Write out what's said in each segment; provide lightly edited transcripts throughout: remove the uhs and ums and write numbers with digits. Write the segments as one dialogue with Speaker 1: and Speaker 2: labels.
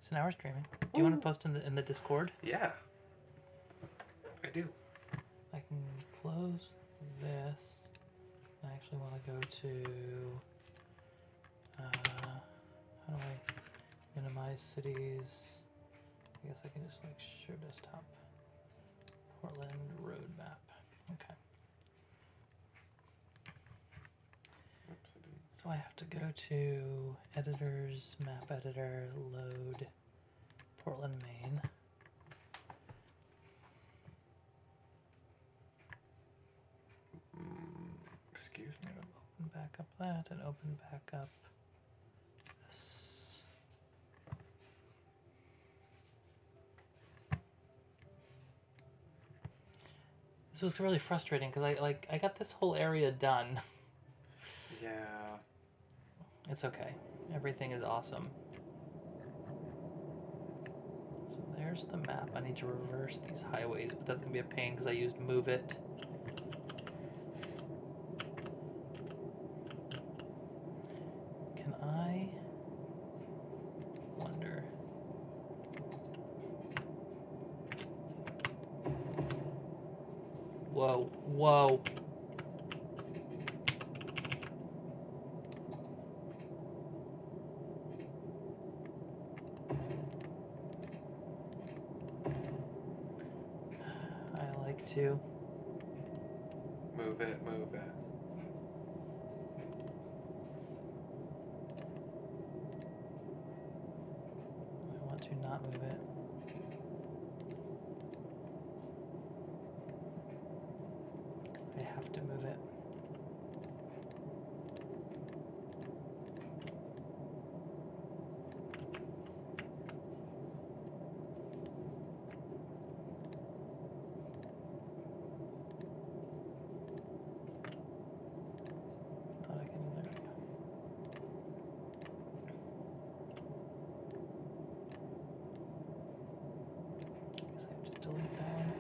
Speaker 1: So now we're streaming. Do you want to post in the Discord?
Speaker 2: Yeah. I do.
Speaker 1: I can close this. I actually want to go to... how do I minimize cities? I guess I can just like show desktop. Portland road map. Okay. So I have to go to editors, map editor, load Portland, Maine.
Speaker 2: Excuse me.
Speaker 1: Open back up that and open back up this. This was really frustrating because I got this whole area done.
Speaker 2: Yeah.
Speaker 1: It's okay. Everything is awesome. So there's the map. I need to reverse these highways, but that's going to be a pain because I used Move It. Can I wonder... Whoa, whoa. I like to
Speaker 2: move it, move it.
Speaker 1: I want to not move it. I have to move it. Thought I could, there we go. Guess I have to delete that one.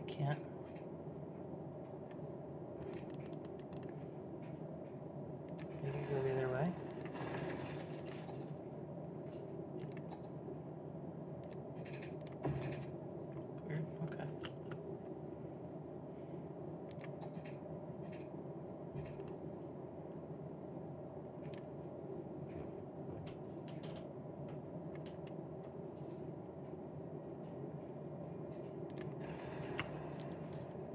Speaker 1: I can't. Maybe go the other way. Weird. Okay.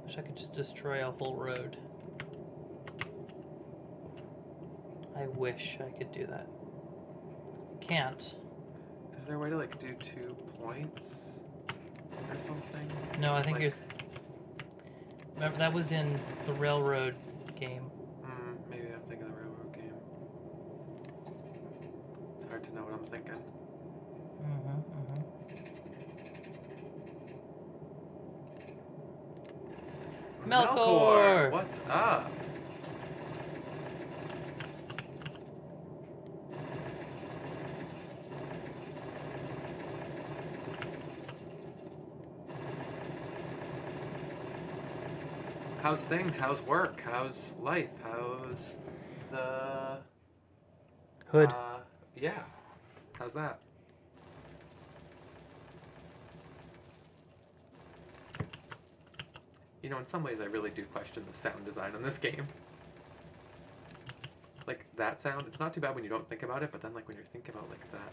Speaker 1: Wish I could just destroy a whole road. I wish I could do that. Can't.
Speaker 2: Is there a way to like do 2 points or something?
Speaker 1: No, I think
Speaker 2: like,
Speaker 1: you're... Remember, that was in the railroad game.
Speaker 2: maybe I'm thinking of the railroad game. It's hard to know what I'm thinking.
Speaker 1: Melkor!
Speaker 2: What's up? How's things? How's work? How's life? How's the...
Speaker 1: Hood.
Speaker 2: Yeah. How's that? You know, in some ways I really do question the sound design on this game. Like, that sound, it's not too bad when you don't think about it, but then, like, when you're thinking about, like, that...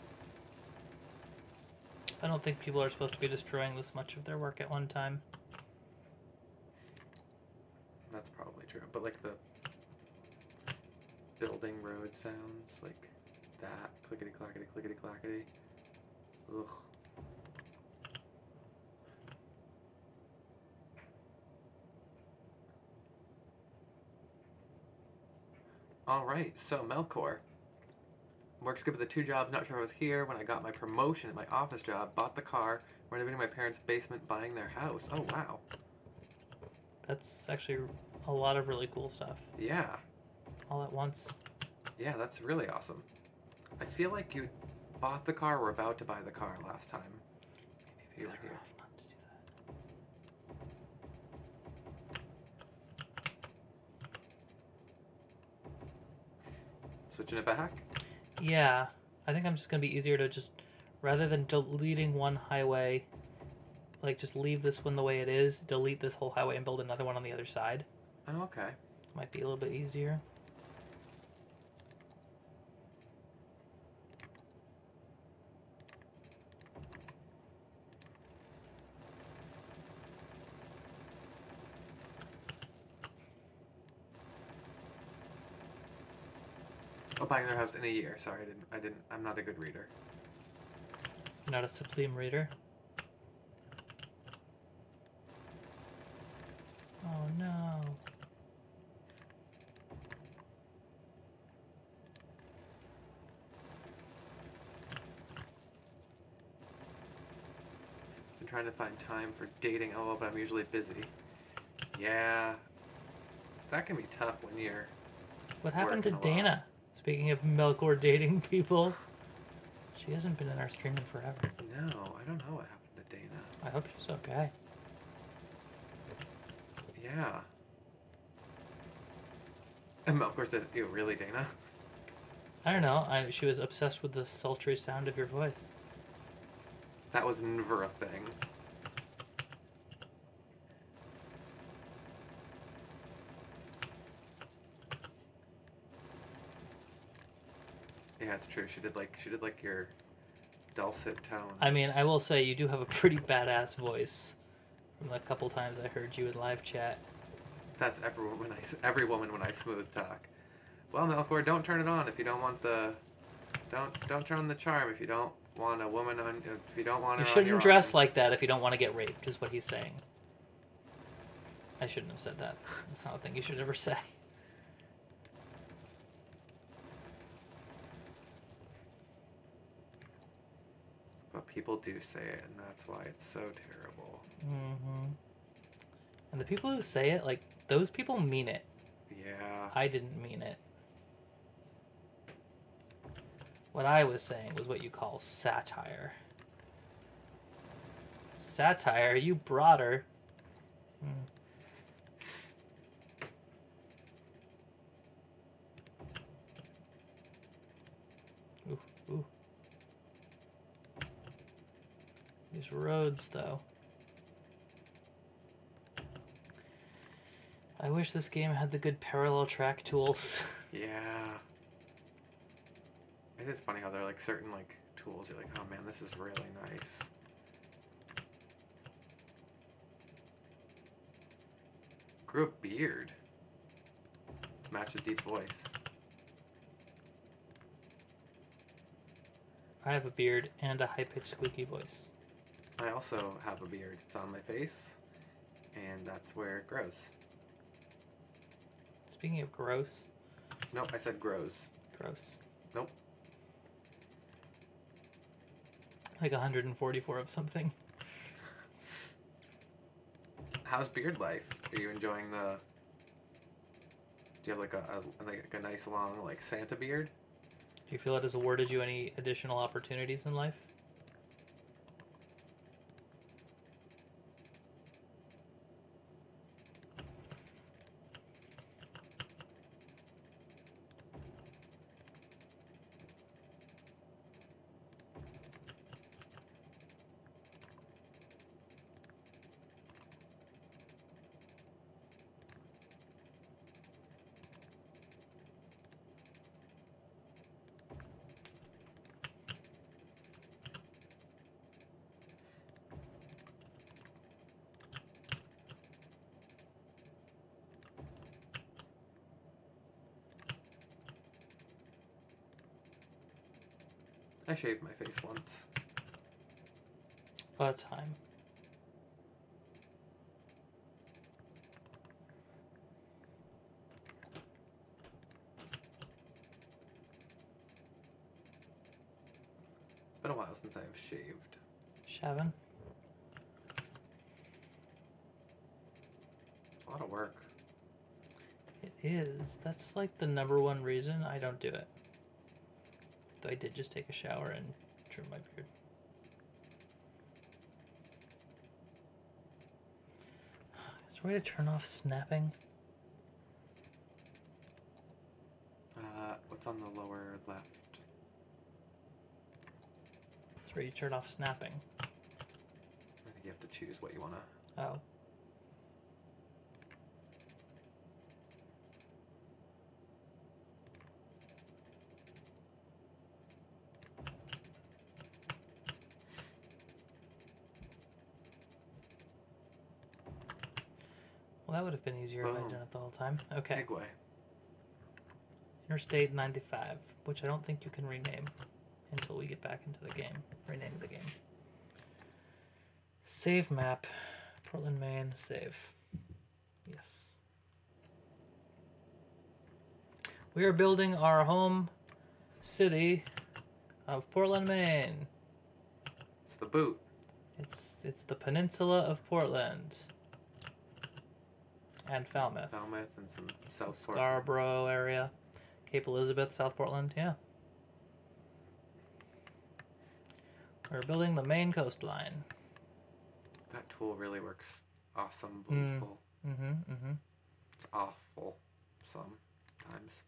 Speaker 1: I don't think people are supposed to be destroying this much of their work at one time.
Speaker 2: That's probably true. But, like, the building road sounds, like, that. Clickety-clackety, clickety-clackety. Ugh. All right, so Melkor, Worked good with the 2 jobs, not sure I was here when I got my promotion at my office job, bought the car, renovating my parents' basement, buying their house. Oh, wow.
Speaker 1: That's actually a lot of really cool stuff.
Speaker 2: Yeah.
Speaker 1: All at once.
Speaker 2: Yeah, that's really awesome. I feel like you bought the car or were about to buy the car last time.
Speaker 1: Maybe
Speaker 2: You were
Speaker 1: better
Speaker 2: here.
Speaker 1: off not to do that.
Speaker 2: Switching it back?
Speaker 1: Yeah, I think I'm just gonna be easier to just, rather than deleting one highway, like just leave this one the way it is, delete this whole highway and build another one on the other side.
Speaker 2: Oh, okay.
Speaker 1: Might be a little bit easier.
Speaker 2: Oh, buying their house in a year. Sorry, I'm not a good reader.
Speaker 1: Not a Supreme reader. Oh no.
Speaker 2: Been trying to find time for dating, but I'm usually busy. Yeah. That can be tough when you're...
Speaker 1: What happened to
Speaker 2: working a lot.
Speaker 1: Dana? Speaking of Melkor dating people, she hasn't been in our stream in forever.
Speaker 2: No, I don't know what happened to Dana.
Speaker 1: I hope she's okay.
Speaker 2: Yeah. And Melkor says, ew, really, Dana?
Speaker 1: I don't know. She was obsessed with the sultry sound of your voice.
Speaker 2: That was never a thing. Yeah, it's true. She did like your dulcet tones.
Speaker 1: I mean, I will say you do have a pretty badass voice. From the couple times I heard you in live chat.
Speaker 2: That's every woman when I smooth talk. Well, Melkor, don't turn it on if you don't want the. Don't turn on the charm if you don't want a woman on. If you don't want her
Speaker 1: You
Speaker 2: on
Speaker 1: shouldn't
Speaker 2: your
Speaker 1: dress
Speaker 2: arm.
Speaker 1: like that if you don't want to get raped, is what he's saying. I shouldn't have said that. It's not a thing you should ever say.
Speaker 2: But people do say it, and that's why it's so terrible.
Speaker 1: Mm-hmm. And the people who say it, like, those people mean it.
Speaker 2: Yeah.
Speaker 1: I didn't mean it. What I was saying was what you call satire. Satire? You brought her. Ooh, ooh. These roads, though. I wish this game had the good parallel track tools.
Speaker 2: Yeah. It is funny how they're like certain like tools. You're like, oh man, this is really nice. Grew a beard. Match a deep voice.
Speaker 1: I have a beard and a high-pitched squeaky voice.
Speaker 2: I also have a beard. It's on my face, and that's where it grows.
Speaker 1: Speaking of gross.
Speaker 2: Nope, I said grows.
Speaker 1: Gross.
Speaker 2: Nope.
Speaker 1: Like 144 of something.
Speaker 2: How's beard life? Are you enjoying the... Do you have like a nice long like Santa beard?
Speaker 1: Do you feel it has awarded you any additional opportunities in life?
Speaker 2: I shaved my face once.
Speaker 1: A time.
Speaker 2: been a while since I've shaved.
Speaker 1: Shavin.
Speaker 2: It's a lot of work.
Speaker 1: It is. That's like the #1 reason I don't do it. Though I did just take a shower and trim my beard. Is there a way to turn off snapping?
Speaker 2: What's on the lower left?
Speaker 1: That's where you turn off snapping.
Speaker 2: I think you have to choose what you want to...
Speaker 1: Oh. Well, that would have been easier if I'd done it the whole time. Okay.
Speaker 2: Big way.
Speaker 1: Interstate 95, which I don't think you can rename until we get back into the game. Rename the game. Save map. Portland, Maine. Save. Yes. We are building our home city of Portland, Maine.
Speaker 2: It's the boot.
Speaker 1: It's the peninsula of Portland. And Falmouth.
Speaker 2: Falmouth and some South
Speaker 1: Scarborough area. Cape Elizabeth, South Portland, yeah. We're building the Maine coastline.
Speaker 2: That tool really works awesome, beautiful. It's awful sometimes.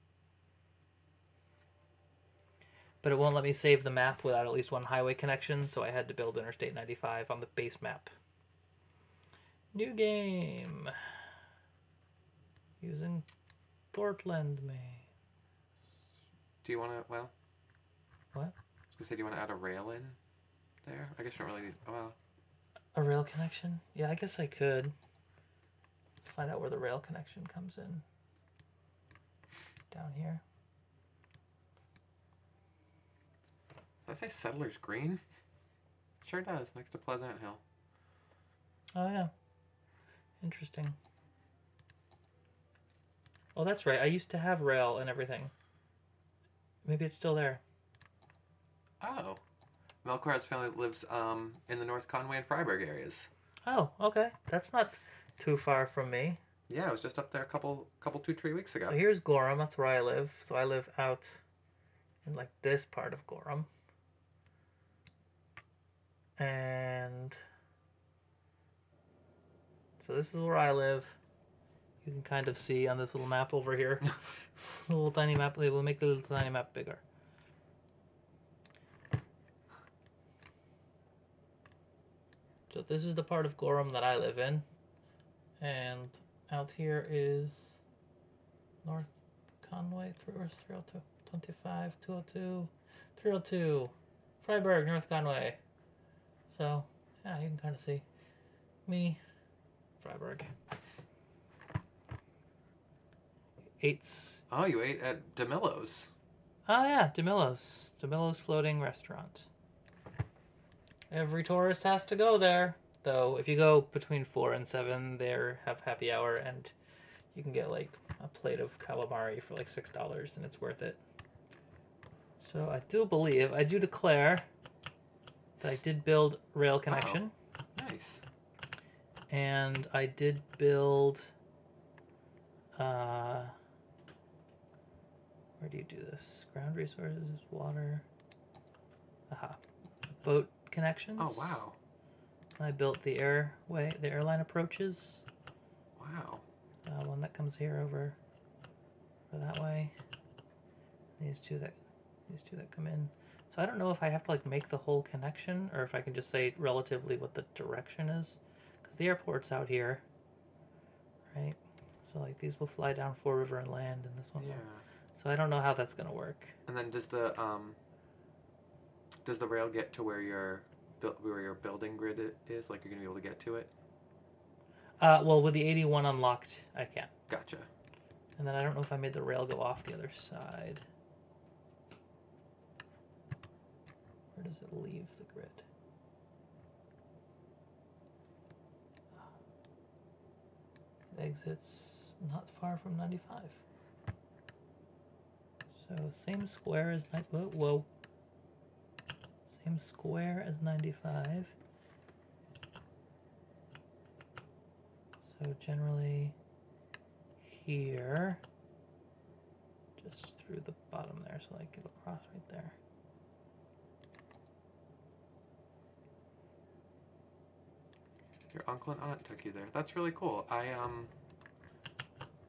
Speaker 1: But it won't let me save the map without at least one highway connection, so I had to build Interstate 95 on the base map. New game. Using Portland, Maine.
Speaker 2: Do you want to, well...
Speaker 1: What?
Speaker 2: I was going to say, do you want to add a rail in there? I guess you don't really need... Oh, well.
Speaker 1: A rail connection? Yeah, I guess I could. Find out where the rail connection comes in. Down here.
Speaker 2: Does that say Settlers Green? Sure does, next to Pleasant Hill.
Speaker 1: Oh, yeah. Interesting. Oh, that's right. I used to have rail and everything. Maybe it's still there.
Speaker 2: Oh. Melchior's family lives in the North Conway and Freiburg areas.
Speaker 1: Oh, okay. That's not too far from me.
Speaker 2: Yeah, I was just up there a couple 2-3 weeks ago.
Speaker 1: So here's Gorham. That's where I live. So I live out in like this part of Gorham. And so this is where I live. You can kind of see on this little map over here. A little tiny map. We'll make the little tiny map bigger. So this is the part of Gorham that I live in. And out here is North Conway, 302, 25, 202, 302, Freiburg, North Conway. So, yeah, you can kind of see me, Freiburg.
Speaker 2: Oh, you ate at DeMillo's.
Speaker 1: Oh, yeah, DeMillo's. DeMillo's Floating Restaurant. Every tourist has to go there. Though, if you go between 4 and 7, they have happy hour, and you can get, like, a plate of calamari for, like, $6, and it's worth it. So, I do declare that I did build rail connection.
Speaker 2: Wow. Nice.
Speaker 1: And I did build... where do you do this? Ground resources, water. Aha. Boat connections.
Speaker 2: Oh, wow.
Speaker 1: I built the airline approaches.
Speaker 2: Wow.
Speaker 1: One that comes here over that way. These two that come in. So I don't know if I have to like make the whole connection or if I can just say relatively what the direction is, because the airport's out here, right? So like these will fly down Fore River and land, and this one.
Speaker 2: Yeah.
Speaker 1: So I don't know how that's gonna work.
Speaker 2: And then does the rail get to where your building grid is? Like you're gonna be able to get to it?
Speaker 1: Well, with the 81 unlocked, I can.
Speaker 2: Gotcha.
Speaker 1: And then I don't know if I made the rail go off the other side. Where does it leave the grid? It exits not far from 95. So same square as whoa. same square as 95. So generally here, just through the bottom there, so like it'll cross right there.
Speaker 2: Your uncle and aunt took you there. That's really cool.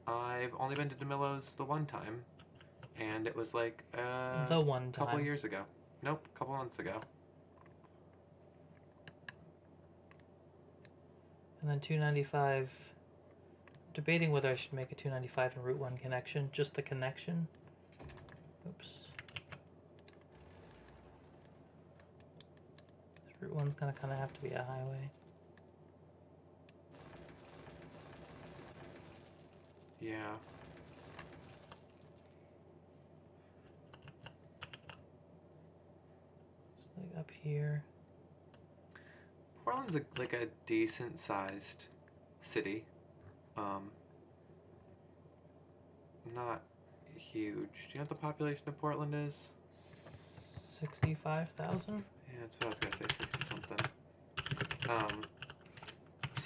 Speaker 2: I've only been to DeMillo's the one time, and it was like
Speaker 1: the one time.
Speaker 2: A couple years ago. Nope, a couple months ago.
Speaker 1: And then 295. Debating whether I should make a 295 and Route 1 connection, just the connection. Oops. Route 1's gonna kind of have to be a highway.
Speaker 2: Yeah.
Speaker 1: So like up here.
Speaker 2: Portland's like a decent sized city. Not huge. Do you know what the population of Portland is?
Speaker 1: 65,000?
Speaker 2: Yeah, that's what I was gonna say, 60 something.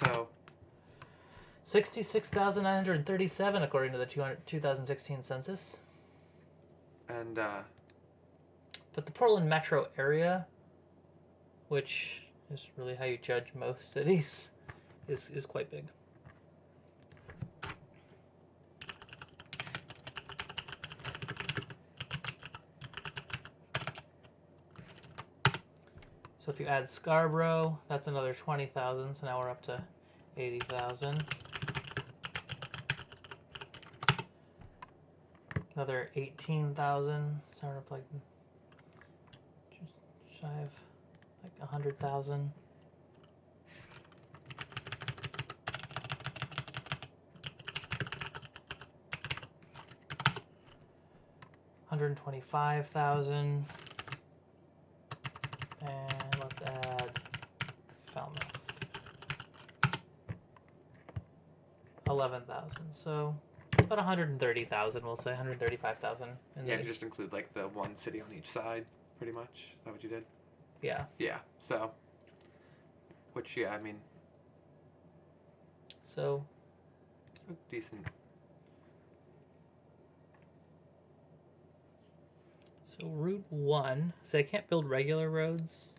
Speaker 2: So
Speaker 1: 66,937 according to the 2016 census.
Speaker 2: And
Speaker 1: But the Portland metro area, which is really how you judge most cities, is quite big. So if you add Scarborough, that's another 20,000. So now we're up to 80,000. Another 18,000. So we're up like just shy of like 100,000. $125,000. And let's add Falmouth. 11,000. So about 130,000, we'll say 135,000.
Speaker 2: Yeah, if you just include like the one city on each side, pretty much. Is that what you did?
Speaker 1: Yeah.
Speaker 2: Yeah. So, which I mean,
Speaker 1: so
Speaker 2: decent.
Speaker 1: So Route 1, so I can't build regular roads.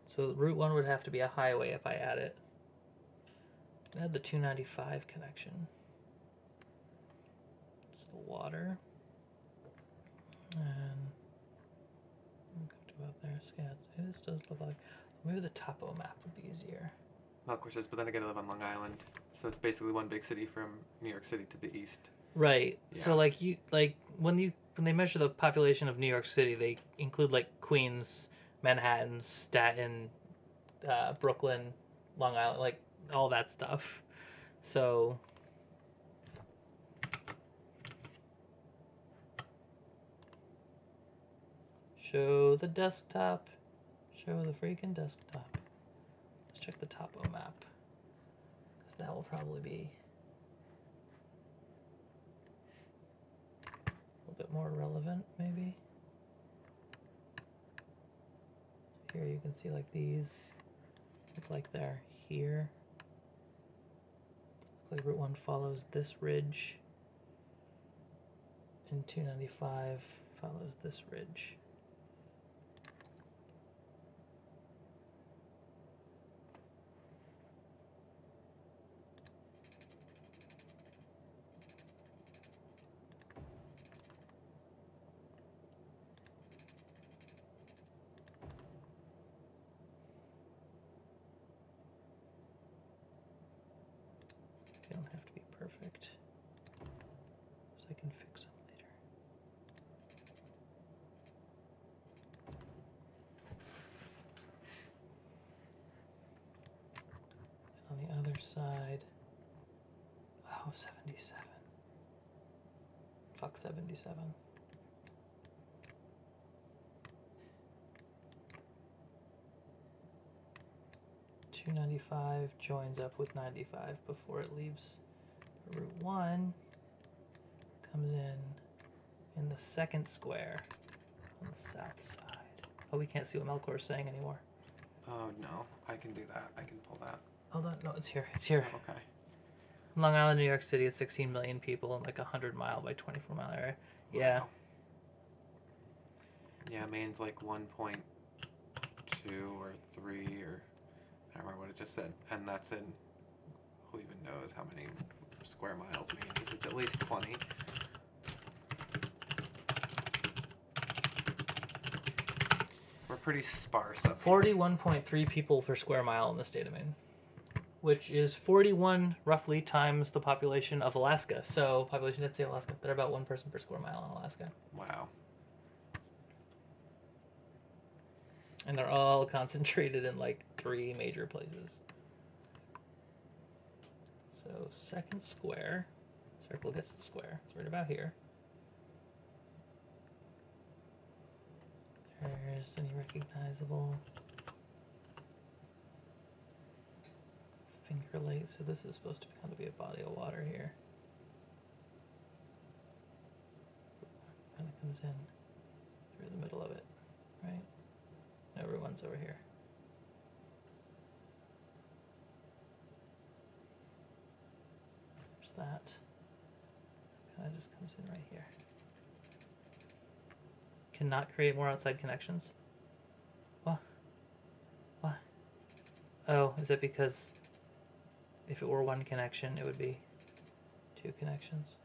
Speaker 1: So Route 1 would have to be a highway if I add it. Add the 295 connection. So water. And go out there. So yeah, it does look like, maybe the topo map would be easier.
Speaker 2: Well, of course, but then again, I live on Long Island, so it's basically one big city from New York City to the east.
Speaker 1: Right.
Speaker 2: Yeah.
Speaker 1: So when they measure the population of New York City, they include like Queens, Manhattan, Staten, Brooklyn, Long Island, like all that stuff. So show the desktop. Show the freaking desktop. Let's check the topo map, because that will probably be a bit more relevant, maybe. Here you can see like these look like they're here. Looks like Route 1 follows this ridge, and 295 follows this ridge. They don't have to be perfect, so I can fix them later. On the other side, oh, 77. Fuck 77. .295 joins up with 95 before it leaves. Route 1 comes in the second square on the south side. Oh, we can't see what Melkor is saying anymore.
Speaker 2: Oh no, I can do that. I can pull that.
Speaker 1: Hold on, no, it's here. It's here.
Speaker 2: Oh, okay.
Speaker 1: Long Island, New York City is 16 million people in like a 100-mile by 24-mile area. Yeah.
Speaker 2: Wow. Yeah, Maine's like 1.2 or 3 or I don't remember what it just said, and that's in who even knows how many square miles Maine is. It's at least 20. We're pretty sparse up here.
Speaker 1: 41.3 people per square mile in the state of Maine, which is 41 roughly times the population of Alaska. So population density of Alaska, they're about 1 person per square mile in Alaska.
Speaker 2: Wow.
Speaker 1: And they're all concentrated in like 3 major places. So second square, circle gets the square. It's right about here. There's any recognizable Finger Lake. So this is supposed to kind of be a body of water here. Kind of comes in through the middle of it, right? Everyone's over here. There's that. So kind of just comes in right here. Cannot create more outside connections. What? What? Oh, is it because if it were 1 connection, it would be 2 connections?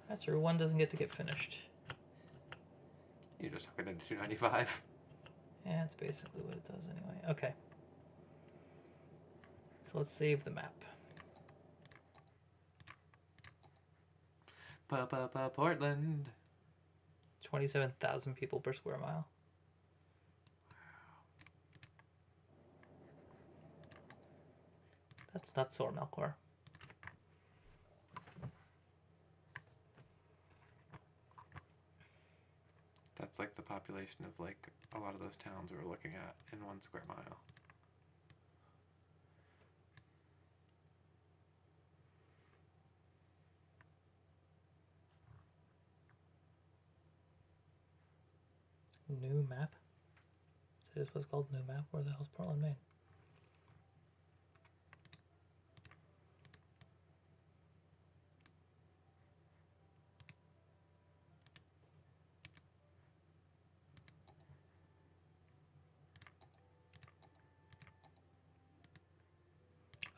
Speaker 1: That's true. 1 doesn't get to get finished.
Speaker 2: You just hook it into 295.
Speaker 1: Yeah, that's basically what it does anyway. Okay. So let's save the map.
Speaker 2: Portland.
Speaker 1: 27,000 people per square mile. That's not sore, Melkor.
Speaker 2: That's like the population of like a lot of those towns we were looking at in 1 square mile.
Speaker 1: New map? So this was called New Map? Where the hell's Portland, Maine?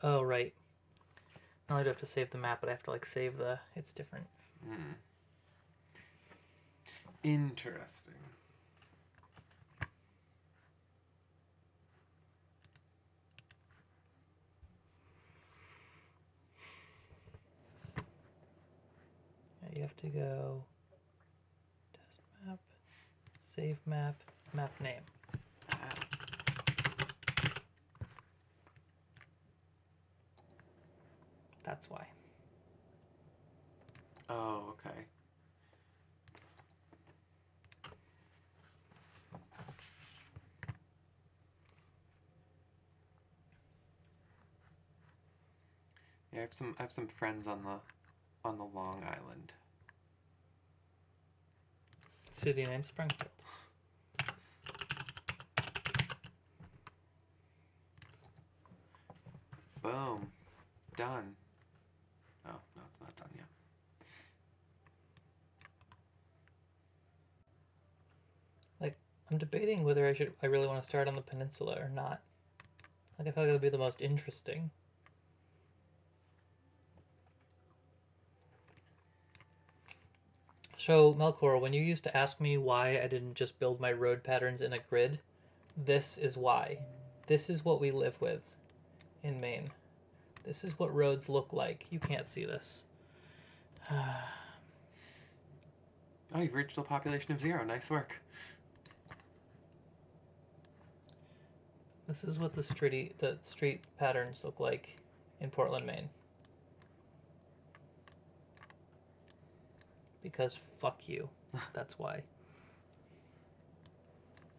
Speaker 1: Oh, right. Not only do I have to save the map, but I have to like save the... It's different.
Speaker 2: Hmm. Interesting.
Speaker 1: Yeah, you have to go test map, save map, map name. That's why.
Speaker 2: Oh, okay. Yeah, I have some friends on the Long Island.
Speaker 1: City name Springfield.
Speaker 2: Boom. Done. Oh, no, it's not done yet.
Speaker 1: Like, I'm debating whether I really want to start on the peninsula or not. Like, I feel like it would be the most interesting. So, Melkor, when you used to ask me why I didn't just build my road patterns in a grid, this is why. This is what we live with in Maine. This is what roads look like. You can't see this.
Speaker 2: Oh, you've reached a population of 0. Nice work.
Speaker 1: This is what the street patterns look like in Portland, Maine. Because fuck you. That's why.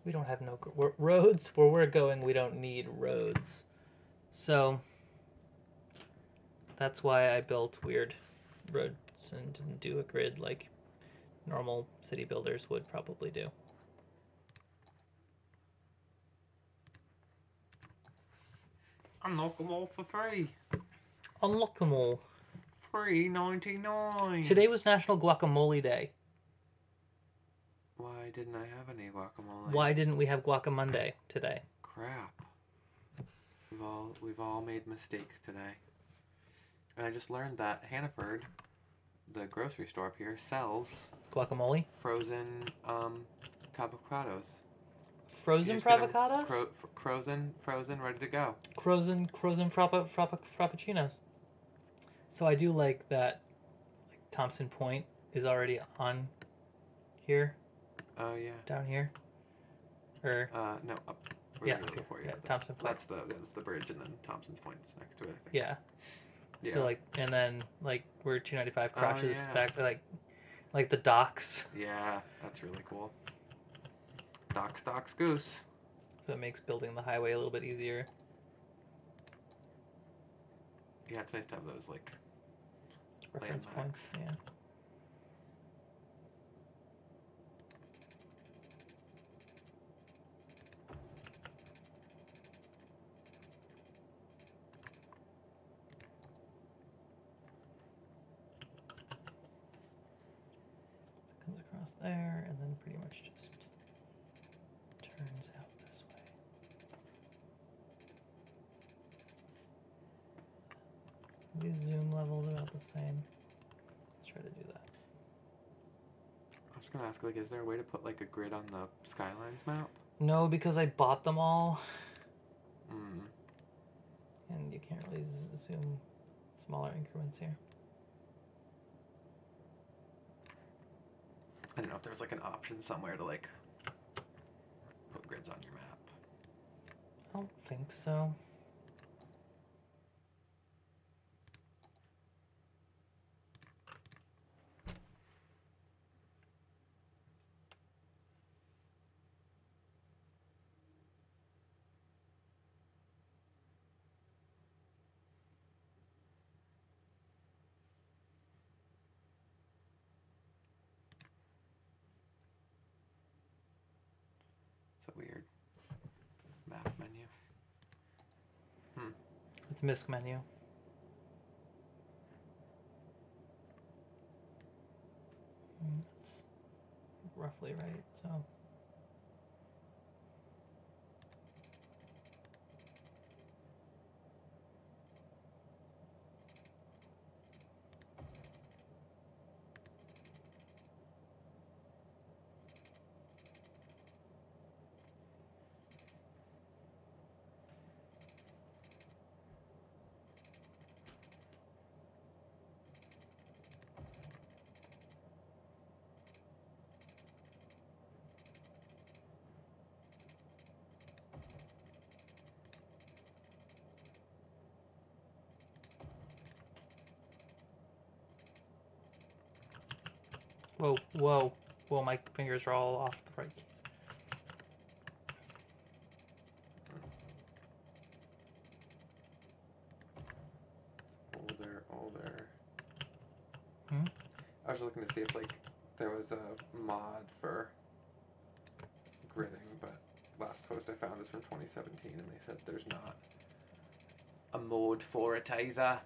Speaker 1: We don't have roads where we're going. We don't need roads. So that's why I built weird roads and didn't do a grid like normal city builders would probably do.
Speaker 2: Unlock them all for free.
Speaker 1: Unlock them all.
Speaker 2: $3.99.
Speaker 1: Today was National Guacamole Day.
Speaker 2: Why didn't I have any guacamole?
Speaker 1: Why didn't we have Guacamonday today?
Speaker 2: Crap. We've all made mistakes today. And I just learned that Hannaford, the grocery store up here, sells
Speaker 1: Guacamole?
Speaker 2: frozen avocados.
Speaker 1: Frozen avocados?
Speaker 2: Frozen, ready to go.
Speaker 1: Frozen frappuccinos. So I do like that. Like Thompson Point is already on here.
Speaker 2: Oh yeah.
Speaker 1: Down here. Or
Speaker 2: no, up.
Speaker 1: Yeah,
Speaker 2: Really before you.
Speaker 1: yeah,
Speaker 2: That.
Speaker 1: Thompson Point.
Speaker 2: That's the bridge, and then Thompson's Point's next to it. I think.
Speaker 1: Yeah.
Speaker 2: Yeah.
Speaker 1: So like, and then like where 295 crosses
Speaker 2: yeah.
Speaker 1: back, like the docks.
Speaker 2: Yeah, that's really cool. Docks, goose.
Speaker 1: So it makes building the highway a little bit easier.
Speaker 2: Yeah, it's nice to have those like
Speaker 1: Reference
Speaker 2: landmarks.
Speaker 1: points, yeah. Comes across there and then pretty much just turns out this way. These zoom levels are about the same. Let's try to do that.
Speaker 2: I was gonna ask, like, is there a way to put like a grid on the Skylines map?
Speaker 1: No, because I bought them all,
Speaker 2: Hmm.
Speaker 1: and you can't really zoom smaller increments here.
Speaker 2: I don't know if there's like an option somewhere to like put grids on your map.
Speaker 1: I don't think so.
Speaker 2: It's a weird map menu.
Speaker 1: It's misc menu. That's roughly right, so. Whoa, whoa, whoa, my fingers are all off the right keys.
Speaker 2: Older.
Speaker 1: Hmm?
Speaker 2: I was looking to see if like there was a mod for gridding, but last post I found is from 2017, and they said there's not a mod for it either.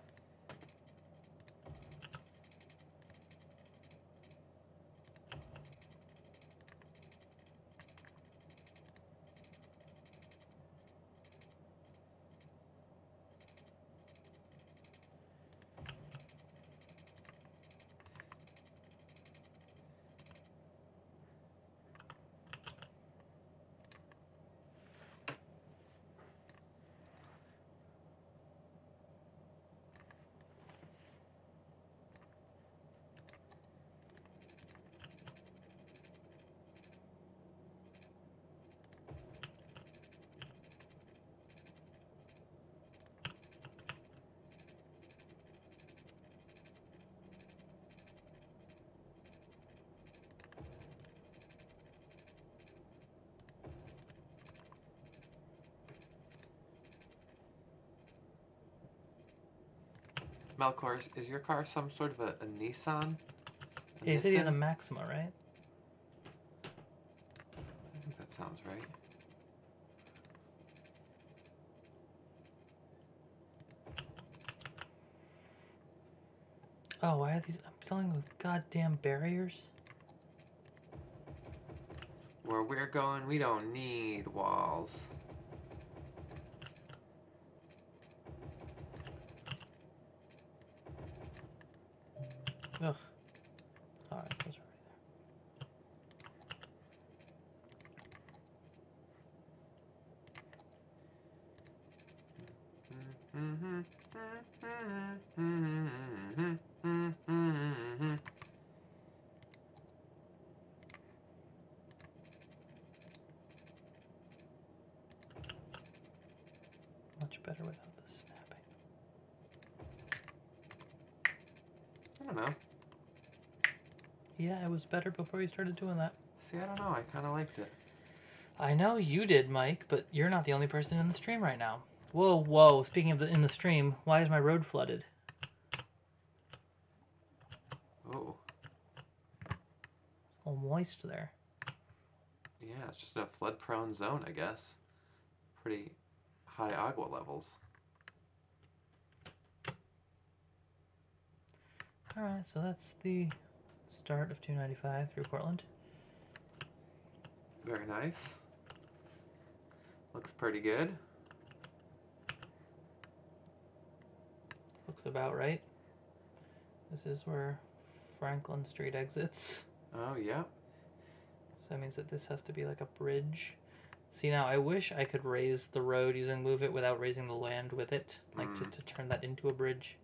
Speaker 2: Melkor, is your car some sort of a Nissan?
Speaker 1: Yeah, you said you had a Maxima, right?
Speaker 2: I think that sounds right.
Speaker 1: Oh, why are these? I'm dealing with goddamn barriers.
Speaker 2: Where we're going, we don't need walls.
Speaker 1: Ugh. Alright, those are much better without the snapping.
Speaker 2: I don't know.
Speaker 1: Yeah, it was better before you started doing that.
Speaker 2: See, I don't know. I kind of liked it.
Speaker 1: I know you did, Mike, but you're not the only person in the stream right now. Whoa, whoa. Speaking of in the stream, why is my road flooded?
Speaker 2: Oh.
Speaker 1: All moist there.
Speaker 2: Yeah, it's just a flood-prone zone, I guess. Pretty high agua levels.
Speaker 1: Alright, so that's the start of 295 through Portland.
Speaker 2: Very nice. Looks pretty good.
Speaker 1: Looks about right. This is where Franklin Street exits.
Speaker 2: Oh, yeah.
Speaker 1: So that means that this has to be like a bridge. See, now I wish I could raise the road using Move It without raising the land with it. Like, just to turn that into a bridge.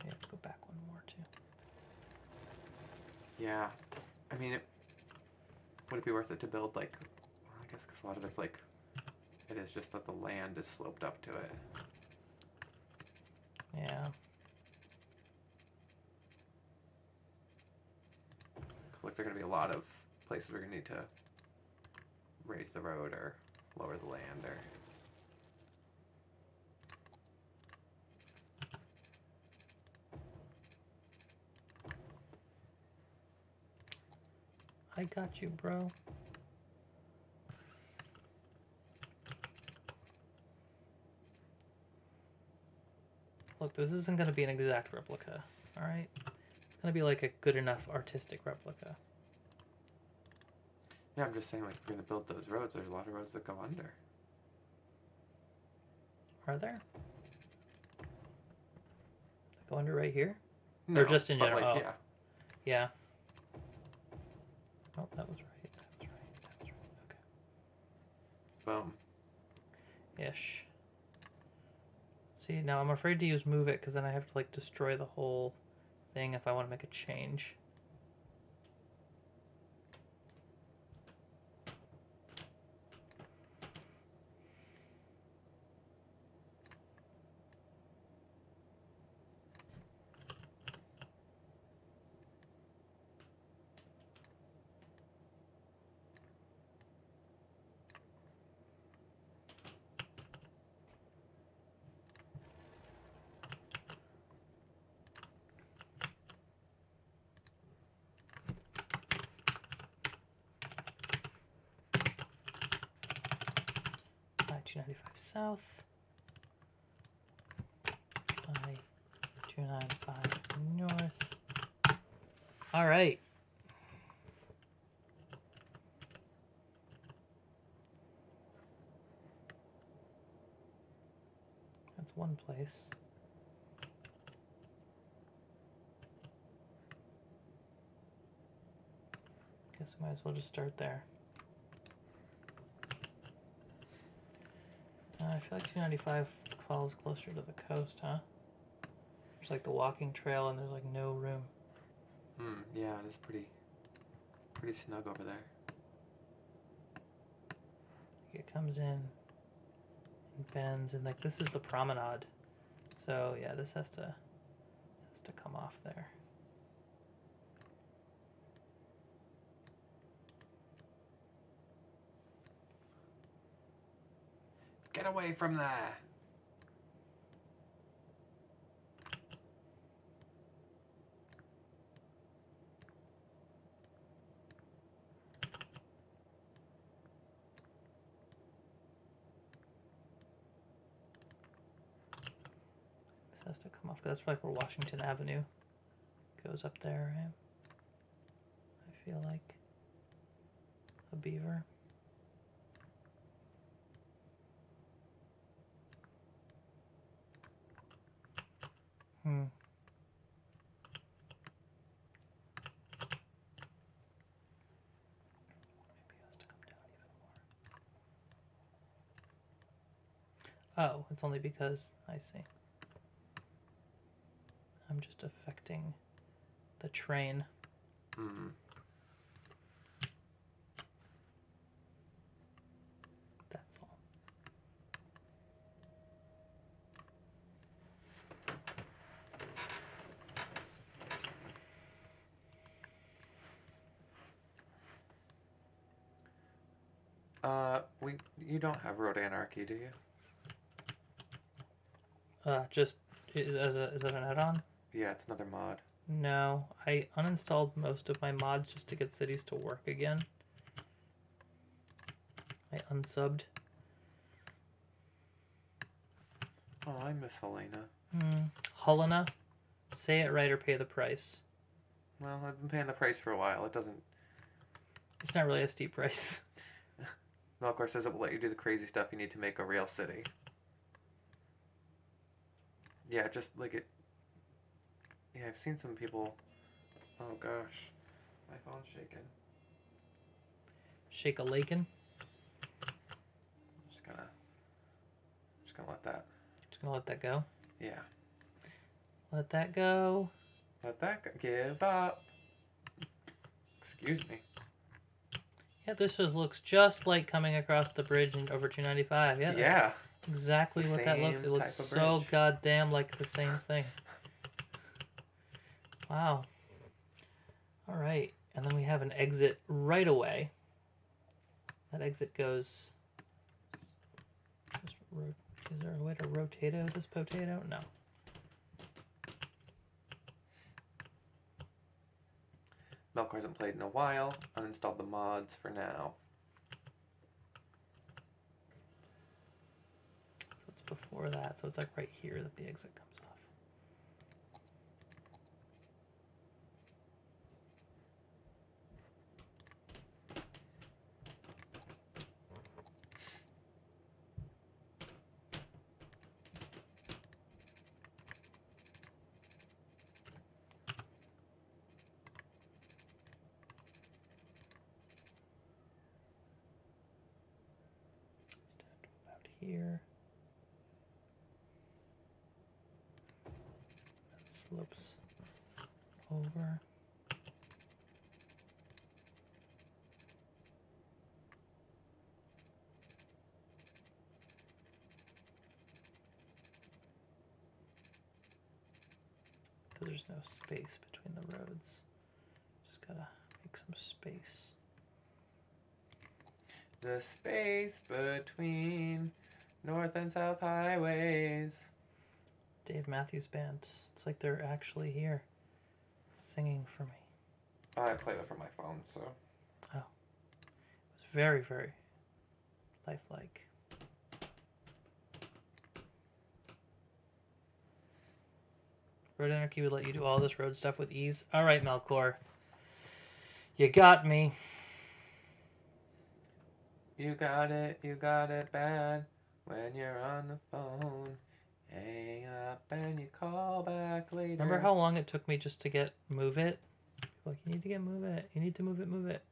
Speaker 1: Yeah, let's go back one more, too.
Speaker 2: Yeah. I mean, would it be worth it to build, like... Well, I guess because a lot of it's, like... It is just that the land is sloped up to it.
Speaker 1: Yeah.
Speaker 2: Like, there are going to be a lot of places we're going to need to raise the road or lower the land or...
Speaker 1: I got you, bro. Look, this isn't going to be an exact replica, alright? It's going to be like a good enough artistic replica.
Speaker 2: Yeah, I'm just saying, like, if we're going to build those roads, there's a lot of roads that go under.
Speaker 1: Are there? Go under right here?
Speaker 2: No,
Speaker 1: or just in general?
Speaker 2: Like,
Speaker 1: oh.
Speaker 2: yeah.
Speaker 1: Yeah. Oh, that was right. That was right. That was right. Okay.
Speaker 2: Boom.
Speaker 1: Ish. See, now I'm afraid to use Move It because then I have to, like, destroy the whole thing if I want to make a change. I-295 south. I-295 north. All right. That's one place. Guess we might as well just start there. I feel like 295 falls closer to the coast, huh? There's like the walking trail and there's like no room.
Speaker 2: Yeah, it is pretty snug over there.
Speaker 1: It comes in and bends, and like this is the promenade. So yeah, this has to come off there.
Speaker 2: Get away from there.
Speaker 1: This has to come off. That's like where Washington Avenue goes up there, right? I feel like a beaver. Maybe it has to come down even more. Oh, it's only because I see. I'm just affecting the train.
Speaker 2: Mm-hmm.
Speaker 1: That's all.
Speaker 2: You don't have road anarchy, do you?
Speaker 1: Just is that an add-on?
Speaker 2: Yeah, it's another mod.
Speaker 1: No, I uninstalled most of my mods just to get cities to work again. I unsubbed.
Speaker 2: Oh, I miss Helena.
Speaker 1: Helena, say it right or pay the price.
Speaker 2: Well, I've been paying the price for a while. It doesn't...
Speaker 1: It's not really a steep price.
Speaker 2: Well, of course, says it will let you do the crazy stuff you need to make a real city. Yeah, just like it... Yeah, I've seen some people... Oh, gosh. My phone's shaking.
Speaker 1: Shake a lakin.
Speaker 2: Just gonna let that...
Speaker 1: Just gonna let that go.
Speaker 2: Yeah.
Speaker 1: Let that go.
Speaker 2: Let that go. Give up. Excuse me.
Speaker 1: Yeah, this looks just like coming across the bridge and over 295. Yeah.
Speaker 2: Yeah.
Speaker 1: Exactly what that looks. It looks so
Speaker 2: bridge.
Speaker 1: goddamn like the same thing. Wow. All right, and then we have an exit right away. That exit goes. Is there a way to rotate this potato? No.
Speaker 2: Melkor hasn't played in a while. Uninstalled the mods for now.
Speaker 1: So it's before that. So it's like right here that the exit comes off. Here. Slopes over. Because there's no space between the roads. Just gotta make some space.
Speaker 2: The space between North and South highways.
Speaker 1: Dave Matthews Band. It's like they're actually here singing for me.
Speaker 2: I played it from my phone, so.
Speaker 1: Oh. It was very, very lifelike. Road Anarchy would let you do all this road stuff with ease. All right, Melkor. You got me.
Speaker 2: You got it bad when you're on the phone. Hang up and you call back later.
Speaker 1: Remember how long it took me just to get move it? Like, you need to move it. You need to move it.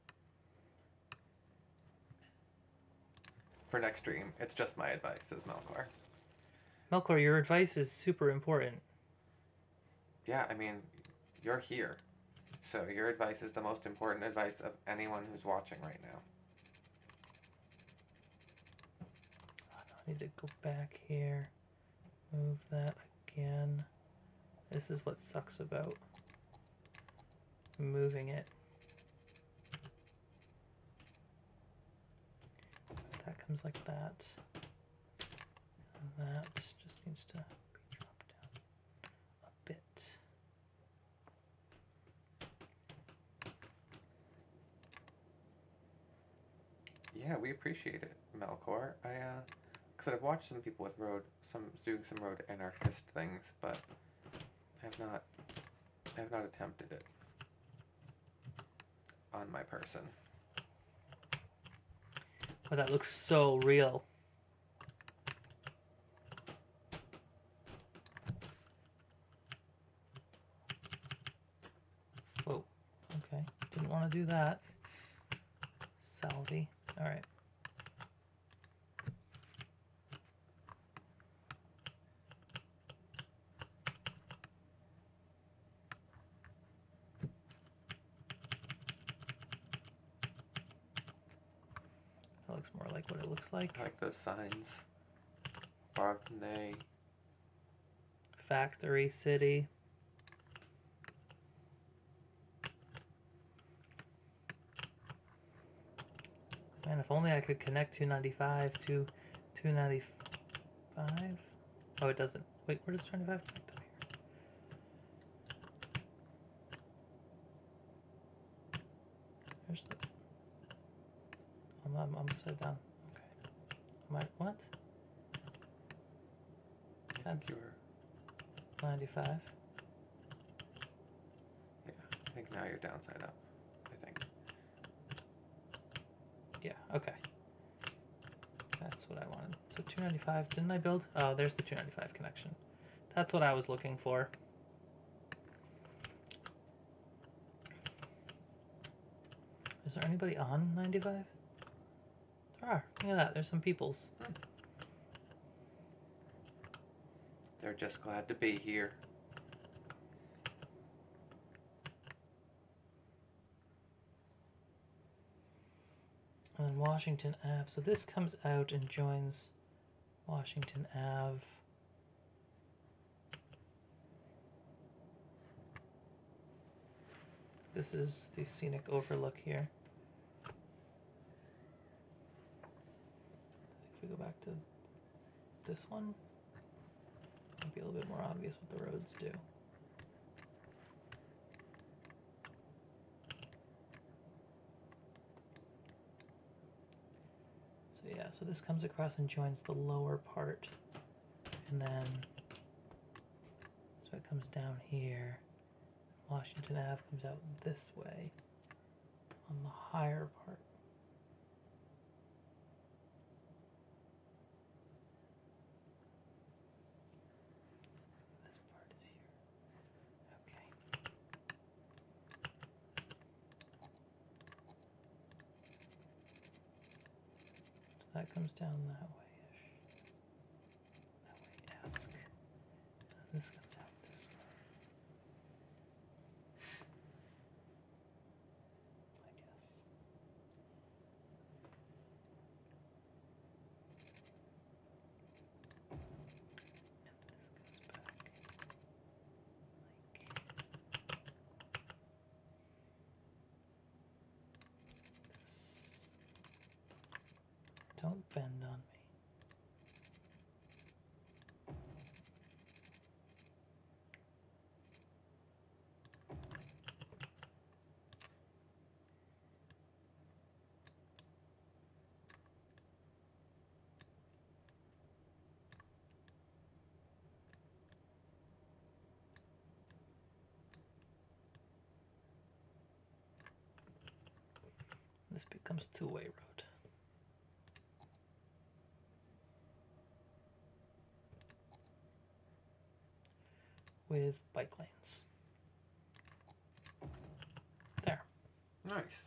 Speaker 2: For next stream, it's just my advice, says Melkor.
Speaker 1: Melkor, your advice is super important.
Speaker 2: Yeah, I mean, you're here. So your advice is the most important advice of anyone who's watching right now.
Speaker 1: I need to go back here. Move that again. This is what sucks about moving it. That comes like that. That just needs to be dropped down a bit.
Speaker 2: Yeah, we appreciate it, Melkor. Cause I've watched some people with doing some road anarchist things, but I have not attempted it on my person.
Speaker 1: Oh, that looks so real. Whoa, okay, didn't want to do that. Salvi, all right. That looks more like what it looks like.
Speaker 2: I like those signs. Barney.
Speaker 1: Factory City. Man, if only I could connect 295 to 295. Oh, it doesn't. Wait, where does 25 connect up here? There's the... I'm upside down. Okay. Am I... What?
Speaker 2: I think you were...
Speaker 1: 95.
Speaker 2: Yeah, I think now you're downside up. I think.
Speaker 1: Yeah, okay. That's what I wanted. So 295, didn't I build? Oh, there's the 295 connection. That's what I was looking for. Is there anybody on 95? There are. Look at that. There's some peoples.
Speaker 2: They're just glad to be here.
Speaker 1: And then Washington Ave. So this comes out and joins Washington Ave. This is the scenic overlook here. If we go back to this one, it'll be a little bit more obvious what the roads do. So yeah, so this comes across and joins the lower part, and then so it comes down here. Washington Ave comes out this way on the higher part. This part is here. Okay. So that comes down that way-ish. That way-esque. And this comes out this way. I guess. And this goes back like this. Don't bend on me. This becomes two-way road. With bike lanes. There.
Speaker 2: Nice.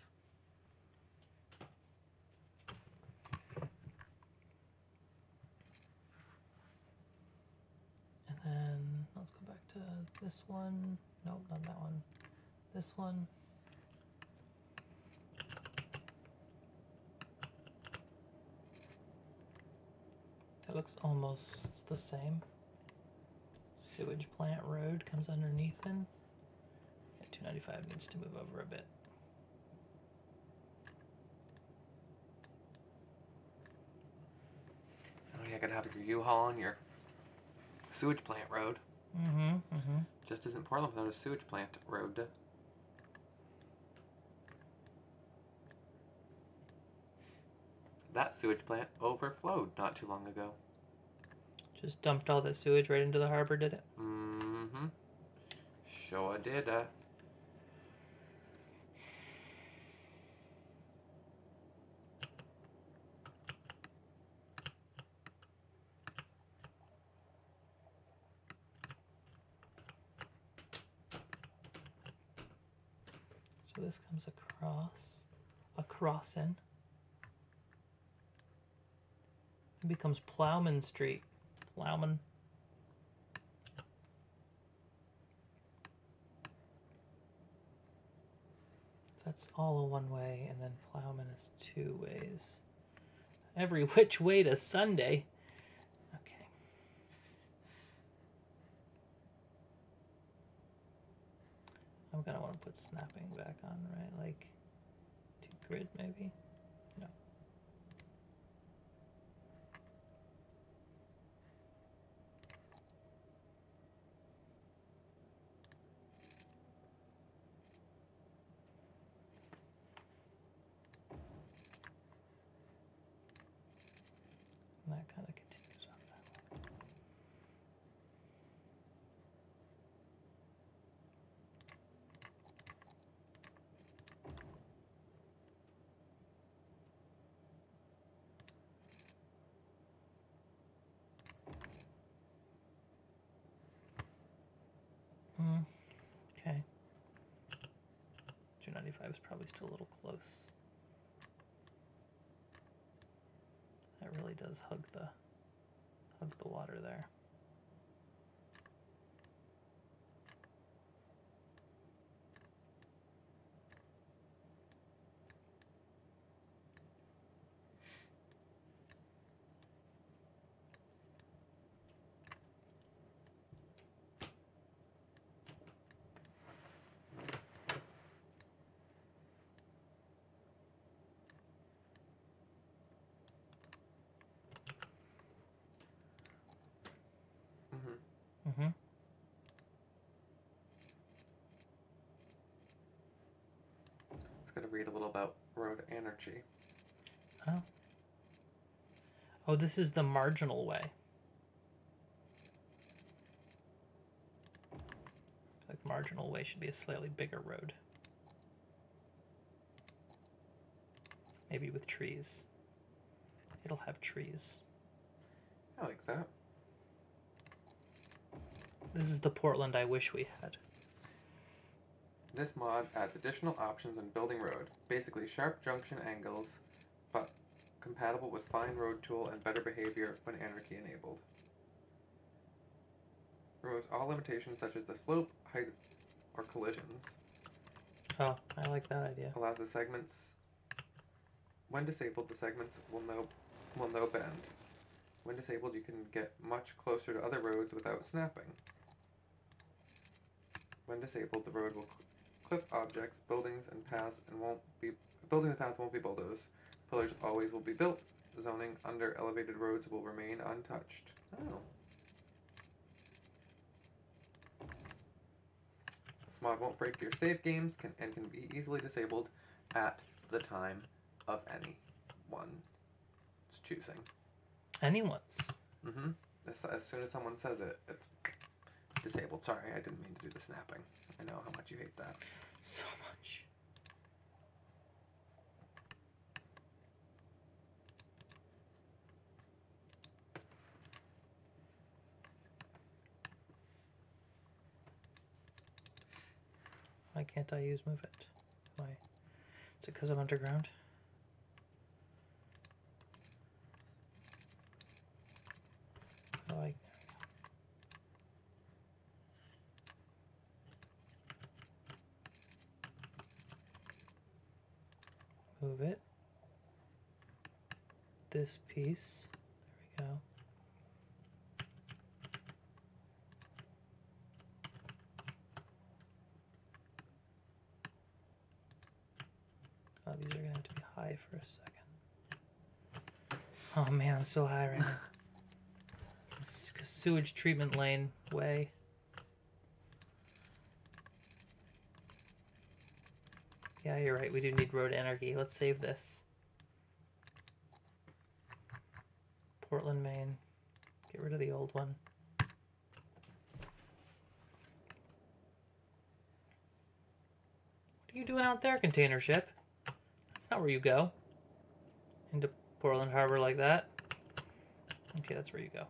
Speaker 1: And then let's go back to this one. Nope, not that one. This one. It looks almost the same. Sewage plant road comes underneath him. Yeah, 295 needs to move over a bit.
Speaker 2: Oh yeah, can't get having your U-Haul on your sewage plant road. Just isn't Portland without a sewage plant road. That sewage plant overflowed not too long ago.
Speaker 1: Just dumped all that sewage right into the harbor, did it?
Speaker 2: Mm-hmm. Sure did.
Speaker 1: So this comes across in. It becomes Plowman Street. Plowman. That's all a one way, and then Plowman is 2 ways. Every which way to Sunday. Okay. I'm gonna want to put snapping back on, right? Like 2 grid maybe? No. And that kind of continues on that way. Okay. 295 is probably still a little close. That really does hug the water there.
Speaker 2: Going to read a little about road energy.
Speaker 1: Oh. Oh, this is the marginal way. Like marginal way should be a slightly bigger road. Maybe with trees. It'll have trees.
Speaker 2: I like that.
Speaker 1: This is the Portland I wish we had.
Speaker 2: This mod adds additional options on building road, basically sharp junction angles, but compatible with fine road tool and better behavior when anarchy enabled. Removes all limitations such as the slope, height, or collisions.
Speaker 1: Oh, I like that idea.
Speaker 2: Allows the segments, when disabled, the segments will no bend. When disabled, you can get much closer to other roads without snapping. When disabled, the road will clip objects, buildings, and paths won't be bulldozed. Pillars always will be built. Zoning under elevated roads will remain untouched. Oh. This mod won't break your save games and can be easily disabled at the time of anyone's choosing.
Speaker 1: Anyone's.
Speaker 2: Mm-hmm. As soon as someone says it, it's disabled. Sorry, I didn't mean to do the snapping. I know how much you hate that.
Speaker 1: So much. Why can't I use move it? Why? Is it because I'm underground? Oh, move it. This piece. There we go. Oh, these are gonna have to be high for a second. Oh man, I'm so high right now. Sewage treatment lane way. Yeah, you're right. We do need road anarchy. Let's save this. Portland, Maine. Get rid of the old one. What are you doing out there, container ship? That's not where you go. Into Portland Harbor like that. Okay, that's where you go.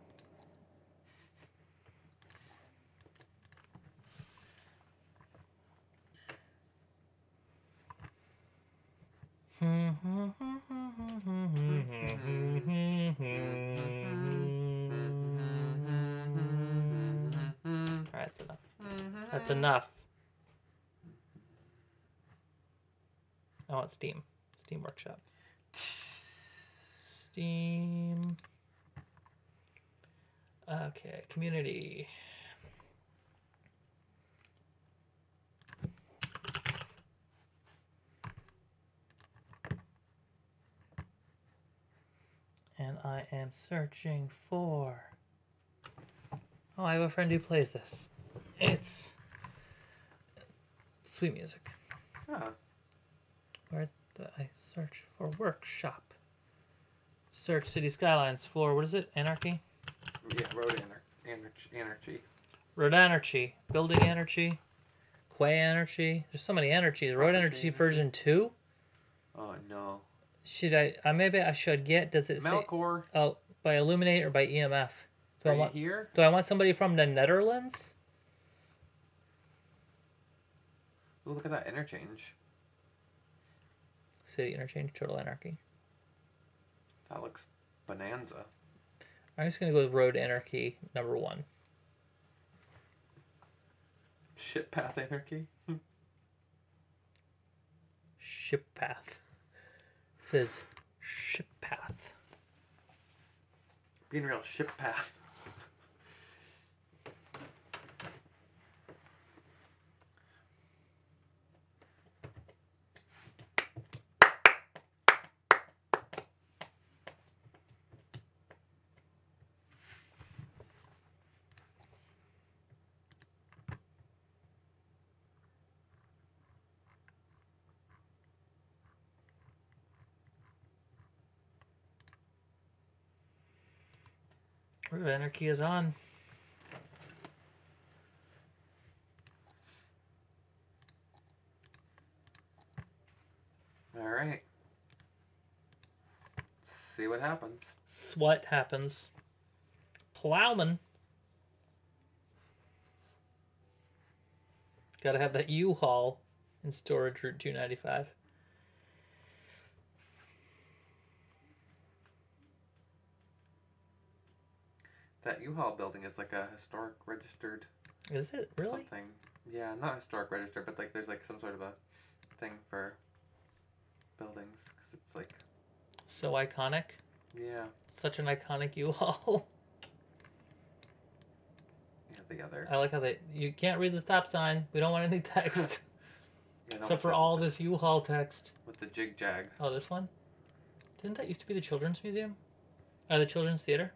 Speaker 1: Alright, that's enough. That's enough. I want Steam. Steam Workshop. Steam. Okay, community. And I am searching for... Oh, I have a friend who plays this. It's Sweet Music.
Speaker 2: Ah.
Speaker 1: Where did I search for workshop? Search City Skylines for, what is it? Anarchy?
Speaker 2: Yeah, road anarchy.
Speaker 1: Road Anarchy. Building Anarchy. Quay Anarchy. There's so many anarchies. Road Anarchy version 2?
Speaker 2: Oh, no.
Speaker 1: Should I maybe I should get, does it say?
Speaker 2: Melkor.
Speaker 1: Oh, by Illuminate or by EMF?
Speaker 2: Are you here?
Speaker 1: Do I want somebody from the Netherlands?
Speaker 2: Ooh, look at that interchange.
Speaker 1: City Interchange, Total Anarchy.
Speaker 2: That looks bonanza.
Speaker 1: I'm just going to go with Road Anarchy, number 1.
Speaker 2: Ship path anarchy?
Speaker 1: Ship path. It says ship path.
Speaker 2: Being real ship path.
Speaker 1: Road Anarchy is on.
Speaker 2: All right. See what happens.
Speaker 1: What happens? Plowman. Gotta have that U-Haul in storage Route 295.
Speaker 2: That U-Haul building is like a historic registered
Speaker 1: Is it really?
Speaker 2: something. Yeah, not historic registered, but like there's like some sort of a thing for buildings because it's like
Speaker 1: So iconic.
Speaker 2: yeah.
Speaker 1: Such an iconic U-Haul.
Speaker 2: Yeah, the other.
Speaker 1: I like how you can't read the stop sign. We don't want any text.
Speaker 2: Yeah, no,
Speaker 1: Except for all this U-Haul text.
Speaker 2: with the jig jag.
Speaker 1: Oh, this one? Didn't that used to be the Children's Museum? The Children's Theater?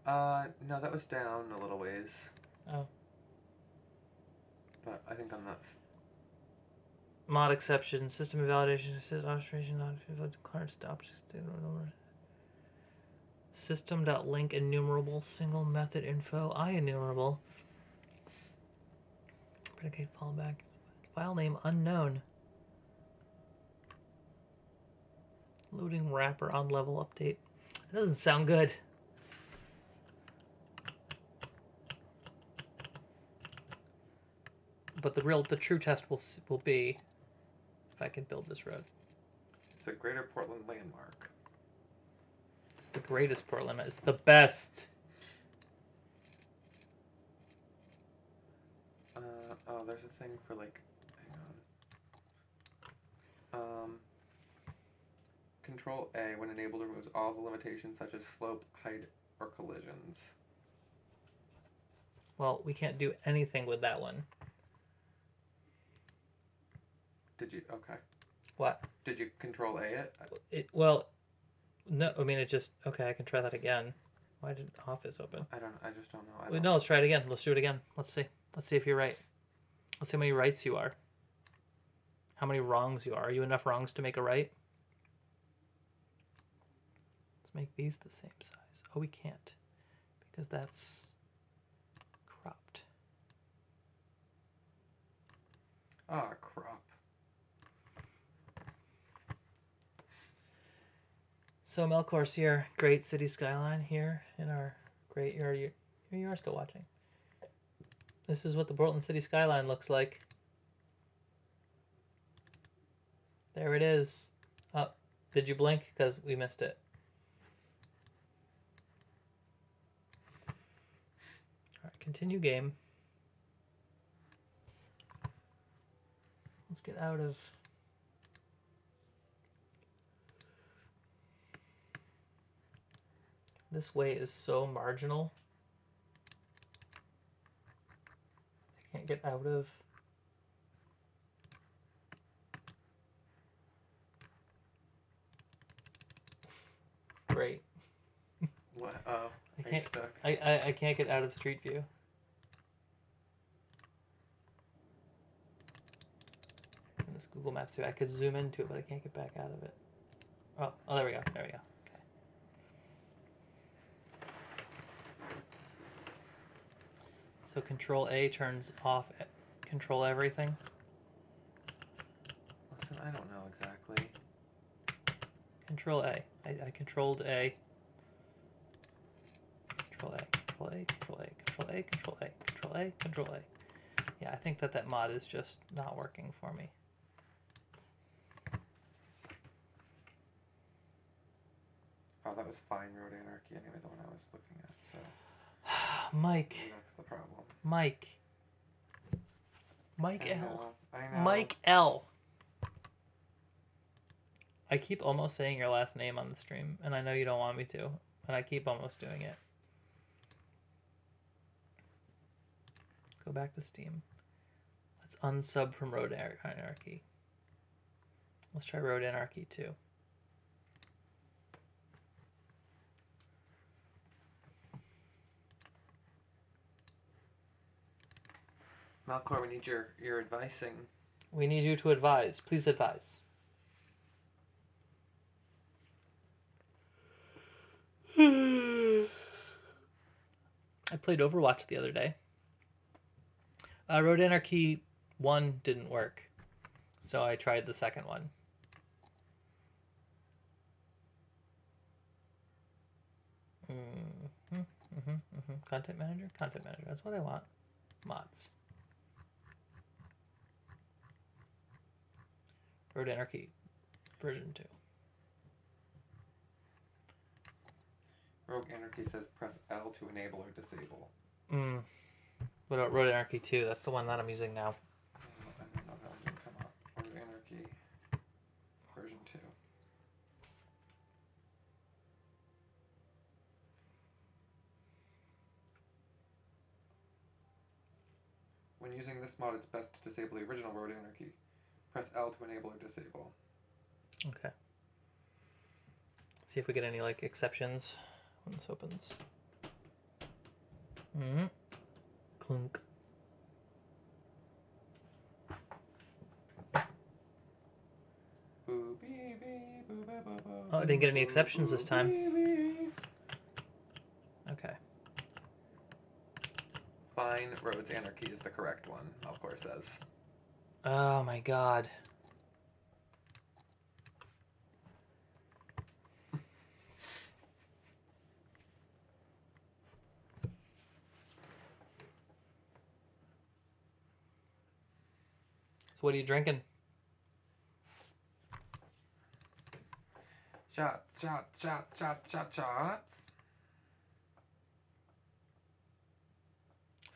Speaker 2: No, that was down a little ways.
Speaker 1: Oh.
Speaker 2: But I think on that.
Speaker 1: Mod exception, system invalidation, observation, not declared stop. System.link enumerable, single method info, IEnumerable. Predicate fallback. File name unknown. Loading wrapper on level update. That doesn't sound good. But the true test will be if I can build this road.
Speaker 2: It's a Greater Portland landmark.
Speaker 1: It's the greatest Portland. It's the best.
Speaker 2: Oh, there's a thing for like, hang on. Control A when enabled removes all the limitations such as slope, height, or collisions.
Speaker 1: Well, we can't do anything with that one.
Speaker 2: Did you? Okay.
Speaker 1: What?
Speaker 2: Did you Control A it?
Speaker 1: Well, no. I mean, it just okay. I can try that again. Why did office open?
Speaker 2: I just don't know.
Speaker 1: Wait, no, let's try it again. Let's do it again. Let's see. Let's see if you're right. Let's see how many rights you are. How many wrongs you are. Are you enough wrongs to make a right? Let's make these the same size. Oh, we can't. Because that's cropped.
Speaker 2: Ah, crop.
Speaker 1: So Melkor's here. Great city skyline here in our great... You are still watching. This is what the Portland city skyline looks like. There it is. Oh, did you blink? Because we missed it. All right, continue game. Let's get out of... This way is so marginal. I can't get out of... Great.
Speaker 2: What? Oh,
Speaker 1: I can't.
Speaker 2: stuck?
Speaker 1: I can't get out of Street View. And this Google Maps too. I could zoom into it, but I can't get back out of it. Oh, there we go. There we go. Okay. So Control A turns off Control everything.
Speaker 2: Listen, I don't know exactly.
Speaker 1: Control A. I controlled A. Control A. Control A. Control A. Control A. Control A. Control A. Control A. Yeah, I think that mod is just not working for me.
Speaker 2: Oh, that was Fine Road Anarchy anyway, the one I was looking at, so...
Speaker 1: Mike.
Speaker 2: Maybe that's the problem.
Speaker 1: Mike
Speaker 2: I
Speaker 1: L.
Speaker 2: know, I know.
Speaker 1: Mike L. I keep almost saying your last name on the stream, and I know you don't want me to, and I keep almost doing it. Go back to Steam. Let's unsub from Road Anarchy. Let's try Road Anarchy 2.
Speaker 2: Malcor, we need your advising.
Speaker 1: We need you to advise. Please advise. I played Overwatch the other day. Road Anarchy 1 didn't work, so I tried the second one. Content manager? Content manager. That's what I want. Mods. Road Anarchy version 2.
Speaker 2: Rogue Anarchy says press L to enable or disable.
Speaker 1: What about Road Anarchy 2? That's the one that I'm using now.
Speaker 2: I don't know how it didn't come up. Rogue Anarchy version 2. When using this mod, it's best to disable the original Road Anarchy. Press L to enable or disable.
Speaker 1: Okay. See if we get any like exceptions when this opens. Clunk. Oh, I didn't get any exceptions this time. Okay.
Speaker 2: Fine Roads Anarchy is the correct one, Malcor says.
Speaker 1: Oh my god. So what are you drinking?
Speaker 2: Shots, shots, shots, shots, shots, shots.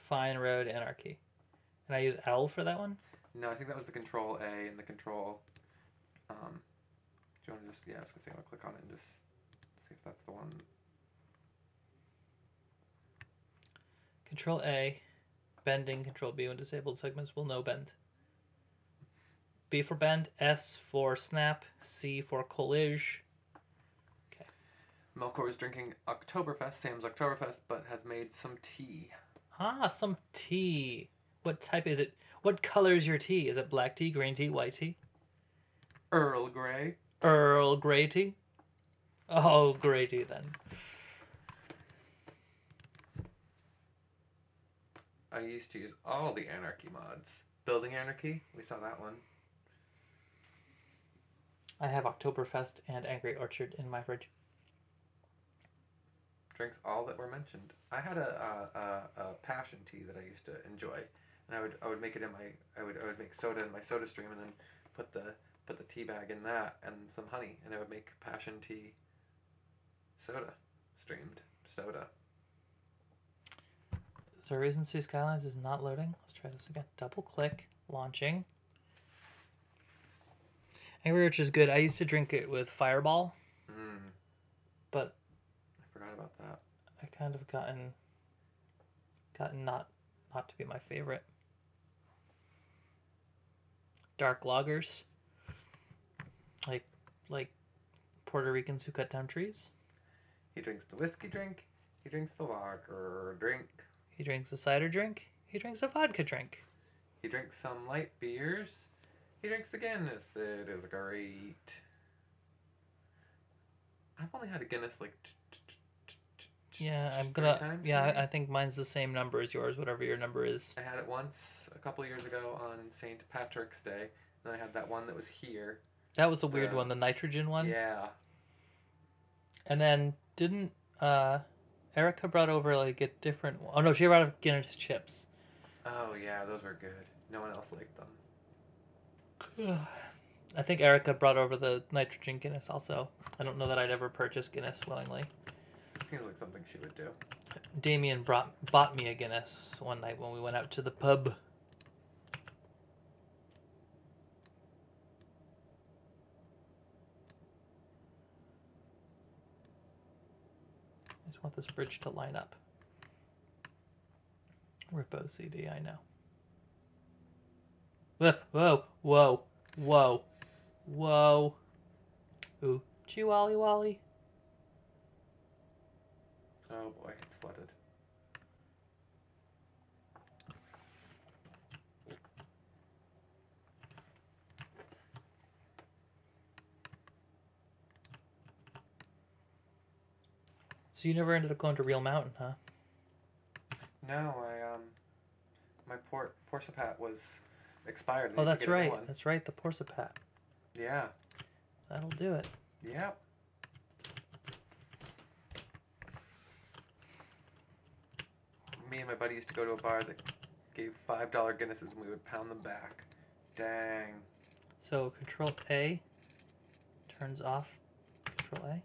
Speaker 1: Fine Road Anarchy. Can I use L for that one?
Speaker 2: No, I think that was the Control A and the Control. Do you want to just, yeah, I was going to say, I'm going to click on it and just see if that's the one.
Speaker 1: Control A, bending, Control B when disabled segments will no bend. B for bend, S for snap, C for collage. Okay.
Speaker 2: Melkor is drinking Oktoberfest, Sam's Oktoberfest, but has made some tea.
Speaker 1: Ah, some tea. What type is it? What color is your tea? Is it black tea, green tea, white tea?
Speaker 2: Earl Grey.
Speaker 1: Earl Grey tea? Oh, Grey tea then.
Speaker 2: I used to use all the Anarchy mods. Building Anarchy, we saw that one.
Speaker 1: I have Oktoberfest and Angry Orchard in my fridge.
Speaker 2: Drinks all that were mentioned. I had a passion tea that I used to enjoy, and I would make it in my I would make soda in my Soda Stream, and then put the tea bag in that and some honey, and I would make passion tea soda, streamed soda.
Speaker 1: Is there a reason See Skylines is not loading? Let's try this again. Double click, launching. Angry Orchard is good. I used to drink it with Fireball, but
Speaker 2: I forgot about that.
Speaker 1: I kind of gotten not to be my favorite. Dark lagers, like Puerto Ricans who cut down trees.
Speaker 2: He drinks the whiskey drink. He drinks the lager drink.
Speaker 1: He drinks a cider drink. He drinks a vodka drink.
Speaker 2: He drinks some light beers. He drinks the Guinness. It is great. I've only had a Guinness like
Speaker 1: Yeah, I'm
Speaker 2: 3
Speaker 1: gonna.
Speaker 2: times,
Speaker 1: Yeah,
Speaker 2: maybe?
Speaker 1: I think mine's the same number as yours, whatever your number is.
Speaker 2: I had it once a couple years ago on St. Patrick's Day, and I had that one that was here.
Speaker 1: That was a weird one, the nitrogen one.
Speaker 2: Yeah.
Speaker 1: And then didn't Erica brought over like a different one? Oh no, she brought over Guinness chips.
Speaker 2: Oh yeah, those were good. No one else liked them.
Speaker 1: I think Erica brought over the nitrogen Guinness also. I don't know that I'd ever purchase Guinness willingly.
Speaker 2: Seems like something she would do.
Speaker 1: Damien bought me a Guinness one night when we went out to the pub. I just want this bridge to line up. Rip OCD, I know. Whoa, whoa, whoa, whoa. Ooh, Chiwally Wally.
Speaker 2: Oh boy, it's flooded.
Speaker 1: So you never ended up going to Real Mountain, huh?
Speaker 2: No, my Porcepat was expired. I
Speaker 1: Oh,
Speaker 2: need to
Speaker 1: that's
Speaker 2: get a new
Speaker 1: right.
Speaker 2: one.
Speaker 1: That's right, the Porcepat.
Speaker 2: Yeah.
Speaker 1: That'll do it.
Speaker 2: Yep. Me and my buddy used to go to a bar that gave $5 Guinnesses and we would pound them back. Dang.
Speaker 1: So Control A turns off. Control A.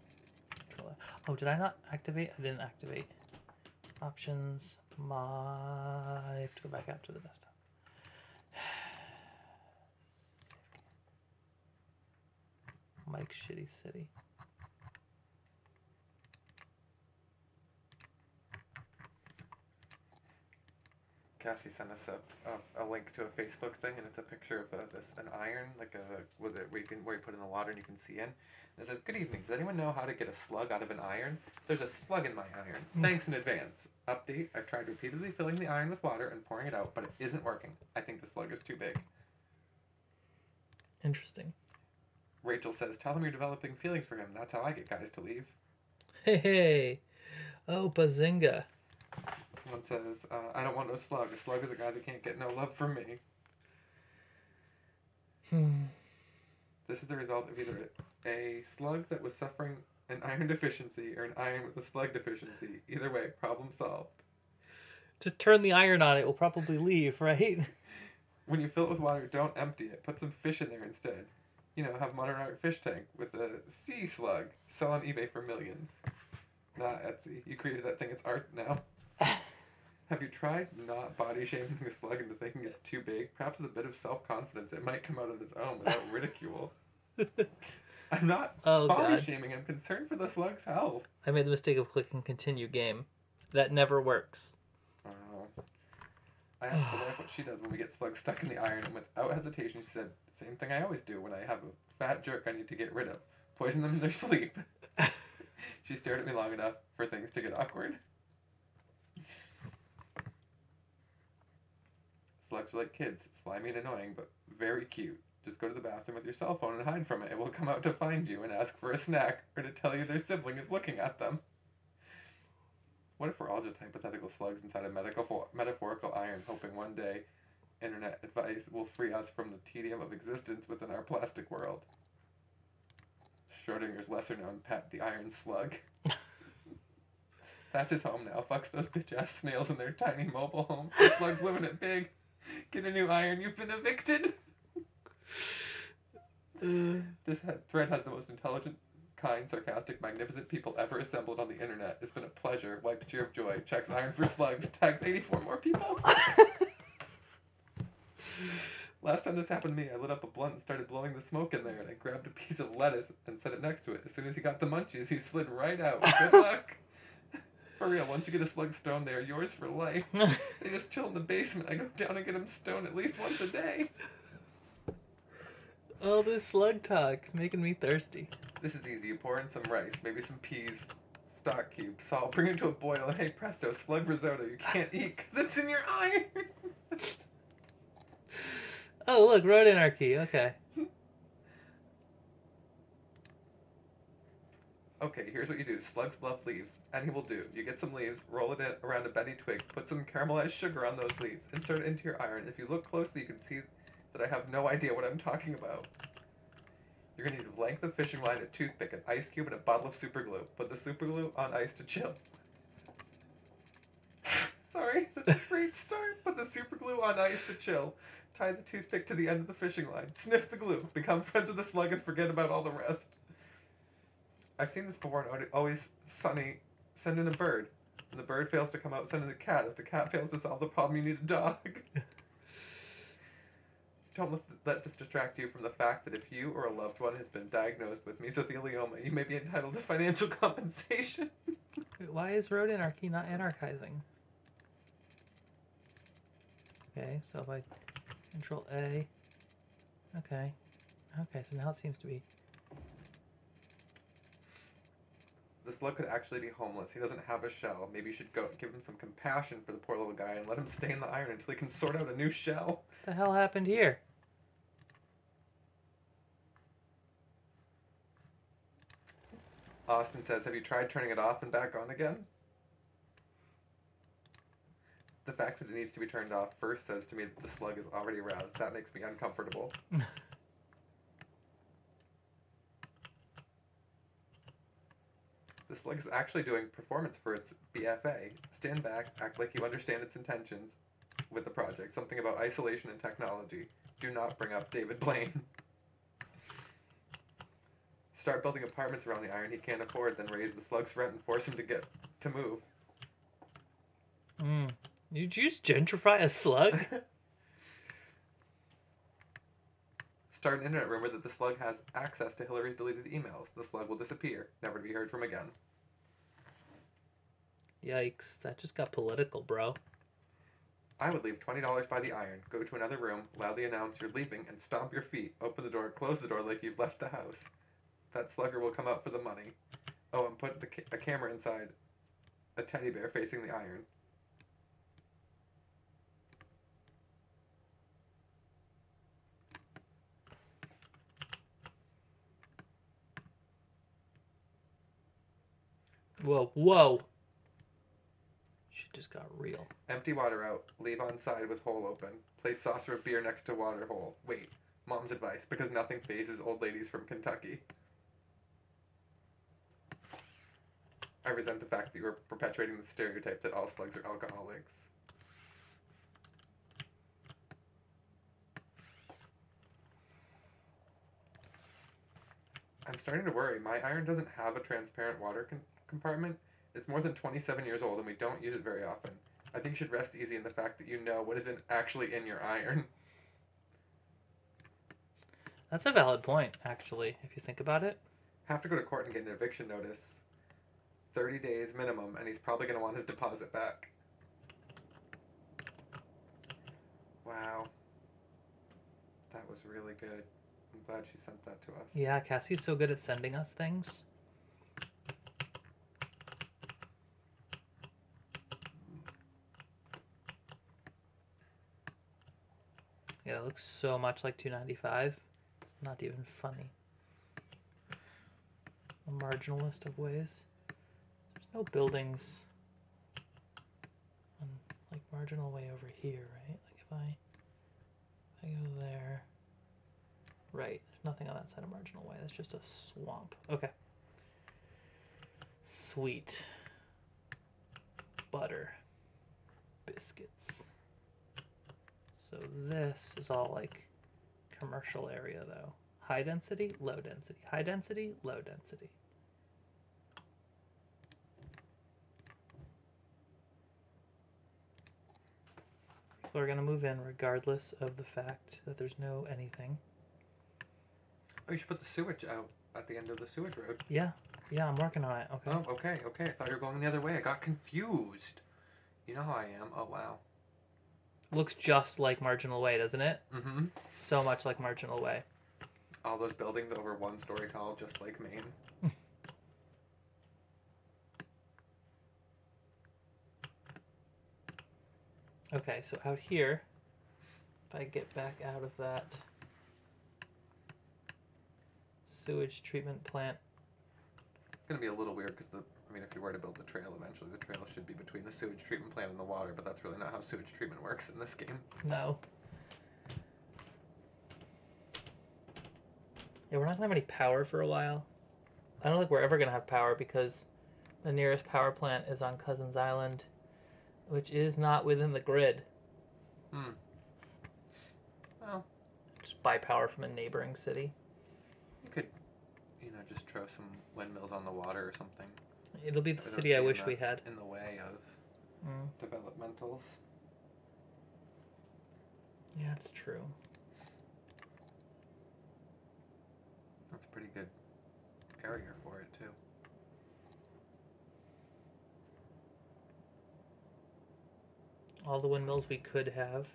Speaker 1: Control A. Oh, did I not activate? I didn't activate. Options. I have to go back out to the desktop. Mike Shitty City.
Speaker 2: Cassie sent us a link to a Facebook thing, and it's a picture of an iron, like where you put in the water and you can see in. And it says, "Good evening. Does anyone know how to get a slug out of an iron? There's a slug in my iron. Thanks in advance. Update: I've tried repeatedly filling the iron with water and pouring it out, but it isn't working. I think the slug is too big."
Speaker 1: Interesting.
Speaker 2: Rachel says, "Tell him you're developing feelings for him. That's how I get guys to leave."
Speaker 1: Hey. Oh, Bazinga.
Speaker 2: Someone says, "I don't want no slug. A slug is a guy that can't get no love from me." This is the result of either a slug that was suffering an iron deficiency or an iron with a slug deficiency. Either way, problem solved.
Speaker 1: Just turn the iron on, it will probably leave, right?
Speaker 2: When you fill it with water, don't empty it. Put some fish in there instead. You know, have modern art fish tank with a sea slug. Sell on eBay for millions. Not Etsy. You created that thing. It's art now. Have you tried not body shaming the slug into thinking it's too big? Perhaps with a bit of self-confidence, it might come out on its own without ridicule. I'm not body shaming. I'm concerned for the slug's health.
Speaker 1: I made the mistake of clicking continue game. That never works.
Speaker 2: I asked my wife what she does when we get slugs stuck in the iron, and without hesitation, she said, "Same thing I always do when I have a fat jerk I need to get rid of. Poison them in their sleep." She stared at me long enough for things to get awkward. Slugs are like kids, slimy and annoying, but very cute. Just go to the bathroom with your cell phone and hide from it. It will come out to find you and ask for a snack or to tell you their sibling is looking at them. What if we're all just hypothetical slugs inside a metaphorical iron, hoping one day internet advice will free us from the tedium of existence within our plastic world? Schrodinger's lesser-known pet, the iron slug. That's his home now. Fucks those bitch-ass snails in their tiny mobile home. The slug's living it big. Get a new iron, you've been evicted. This thread has the most intelligent, kind, sarcastic, magnificent people ever assembled on the internet. It's been a pleasure. Wipes tear of joy. Checks iron for slugs. Tags 84 more people. Last time this happened to me, I lit up a blunt and started blowing the smoke in there, and I grabbed a piece of lettuce and set it next to it. As soon as he got the munchies, he slid right out. Good luck. For real, once you get a slug stoned, they are yours for life. They just chill in the basement. I go down and get them stoned at least once a day.
Speaker 1: Oh, this slug talk is making me thirsty.
Speaker 2: This is easy. You pour in some rice, maybe some peas, stock cubes, salt, bring it to a boil, and hey presto, slug risotto you can't eat because it's in your iron.
Speaker 1: Oh, look, road anarchy. Okay.
Speaker 2: Okay, here's what you do. Slugs love leaves. Any will do. You get some leaves, roll it in around a bendy twig, put some caramelized sugar on those leaves, insert it into your iron. If you look closely, you can see that I have no idea what I'm talking about. You're going to need a length of fishing line, a toothpick, an ice cube, and a bottle of super glue. Put the super glue on ice to chill. Sorry, that's a great start. Put the super glue on ice to chill. Tie the toothpick to the end of the fishing line. Sniff the glue. Become friends with the slug and forget about all the rest. I've seen this before and always sunny. Send in a bird. When the bird fails to come out, send in a cat. If the cat fails to solve the problem, you need a dog. Don't let this distract you from the fact that if you or a loved one has been diagnosed with mesothelioma, you may be entitled to financial compensation.
Speaker 1: Why is road anarchy not anarchizing? Okay, so if I control A. Okay. Okay, so now it seems to be.
Speaker 2: The slug could actually be homeless. He doesn't have a shell. Maybe you should go give him some compassion for the poor little guy and let him stay in the iron until he can sort out a new shell.
Speaker 1: What the hell happened here?
Speaker 2: Austin says, have you tried turning it off and back on again? The fact that it needs to be turned off first says to me that the slug is already aroused. That makes me uncomfortable. The slug is actually doing performance for its BFA. Stand back, act like you understand its intentions with the project. Something about isolation and technology. Do not bring up David Blaine. Start building apartments around the iron he can't afford, then raise the slug's rent and force him to move.
Speaker 1: Did you just gentrify a slug?
Speaker 2: Start an internet rumor that the slug has access to Hillary's deleted emails. The slug will disappear, never to be heard from again.
Speaker 1: Yikes, that just got political, bro.
Speaker 2: I would leave $20 by the iron, go to another room, loudly announce you're leaving, and stomp your feet. Open the door, close the door like you've left the house. That slugger will come out for the money. Oh, and put a camera inside a teddy bear facing the iron.
Speaker 1: Whoa, whoa. Shit just got real.
Speaker 2: Empty water out. Leave on side with hole open. Place saucer of beer next to water hole. Wait. Mom's advice, because nothing phases old ladies from Kentucky. I resent the fact that you are perpetuating the stereotype that all slugs are alcoholics. I'm starting to worry. My iron doesn't have a transparent water compartment. It's more than 27 years old and we don't use it very often. I think you should rest easy in the fact that you know what isn't actually in your iron.
Speaker 1: That's a valid point, actually, if you think about it.
Speaker 2: Have to go to court and get an eviction notice. 30 days minimum, and he's probably going to want his deposit back. Wow. That was really good. I'm glad she sent that to us.
Speaker 1: Yeah, Cassie's so good at sending us things. Yeah, it looks so much like 295. It's not even funny. A marginalist of ways. There's no buildings on like marginal way over here, right? Like if I go there, right? There's nothing on that side of marginal way. That's just a swamp. Okay. Sweet. Butter. Biscuits. So this is all like commercial area though. High density, low density. High density, low density. So we're gonna move in regardless of the fact that there's no anything.
Speaker 2: Oh, you should put the sewage out at the end of the sewage road.
Speaker 1: Yeah, I'm working on it. Okay.
Speaker 2: Oh, okay. I thought you were going the other way. I got confused. You know how I am. Oh, wow.
Speaker 1: Looks just like Marginal Way, doesn't it?
Speaker 2: Mm-hmm.
Speaker 1: So much like Marginal Way.
Speaker 2: All those buildings over 1 story tall, just like Maine.
Speaker 1: Okay, so out here, if I get back out of that sewage treatment plant.
Speaker 2: It's going to be a little weird because if you were to build the trail eventually, the trail should be between the sewage treatment plant and the water, but that's really not how sewage treatment works in this game.
Speaker 1: No. Yeah, we're not going to have any power for a while. I don't think we're ever going to have power because the nearest power plant is on Cousins Island, which is not within the grid.
Speaker 2: Well,
Speaker 1: just buy power from a neighboring city.
Speaker 2: You could, just throw some windmills on the water or something.
Speaker 1: It'll be the city I wish we had.
Speaker 2: In the way of developmentals.
Speaker 1: Yeah, it's true.
Speaker 2: That's a pretty good area for it, too.
Speaker 1: All the windmills we could have.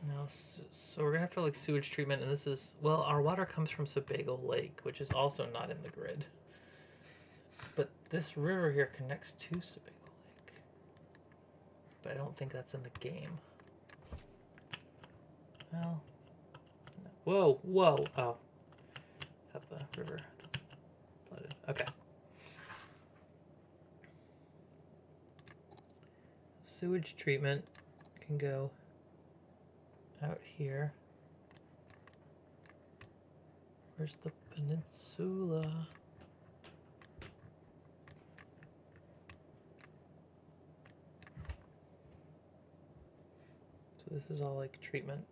Speaker 1: Now, so we're gonna have to like sewage treatment, and this is, well, our water comes from Sebago Lake, which is also not in the grid. But this river here connects to Sebago Lake. But I don't think that's in the game. Well, no. Whoa! Oh, I thought the river flooded. Okay. Sewage treatment can go out here. Where's the peninsula? So this is all like treatment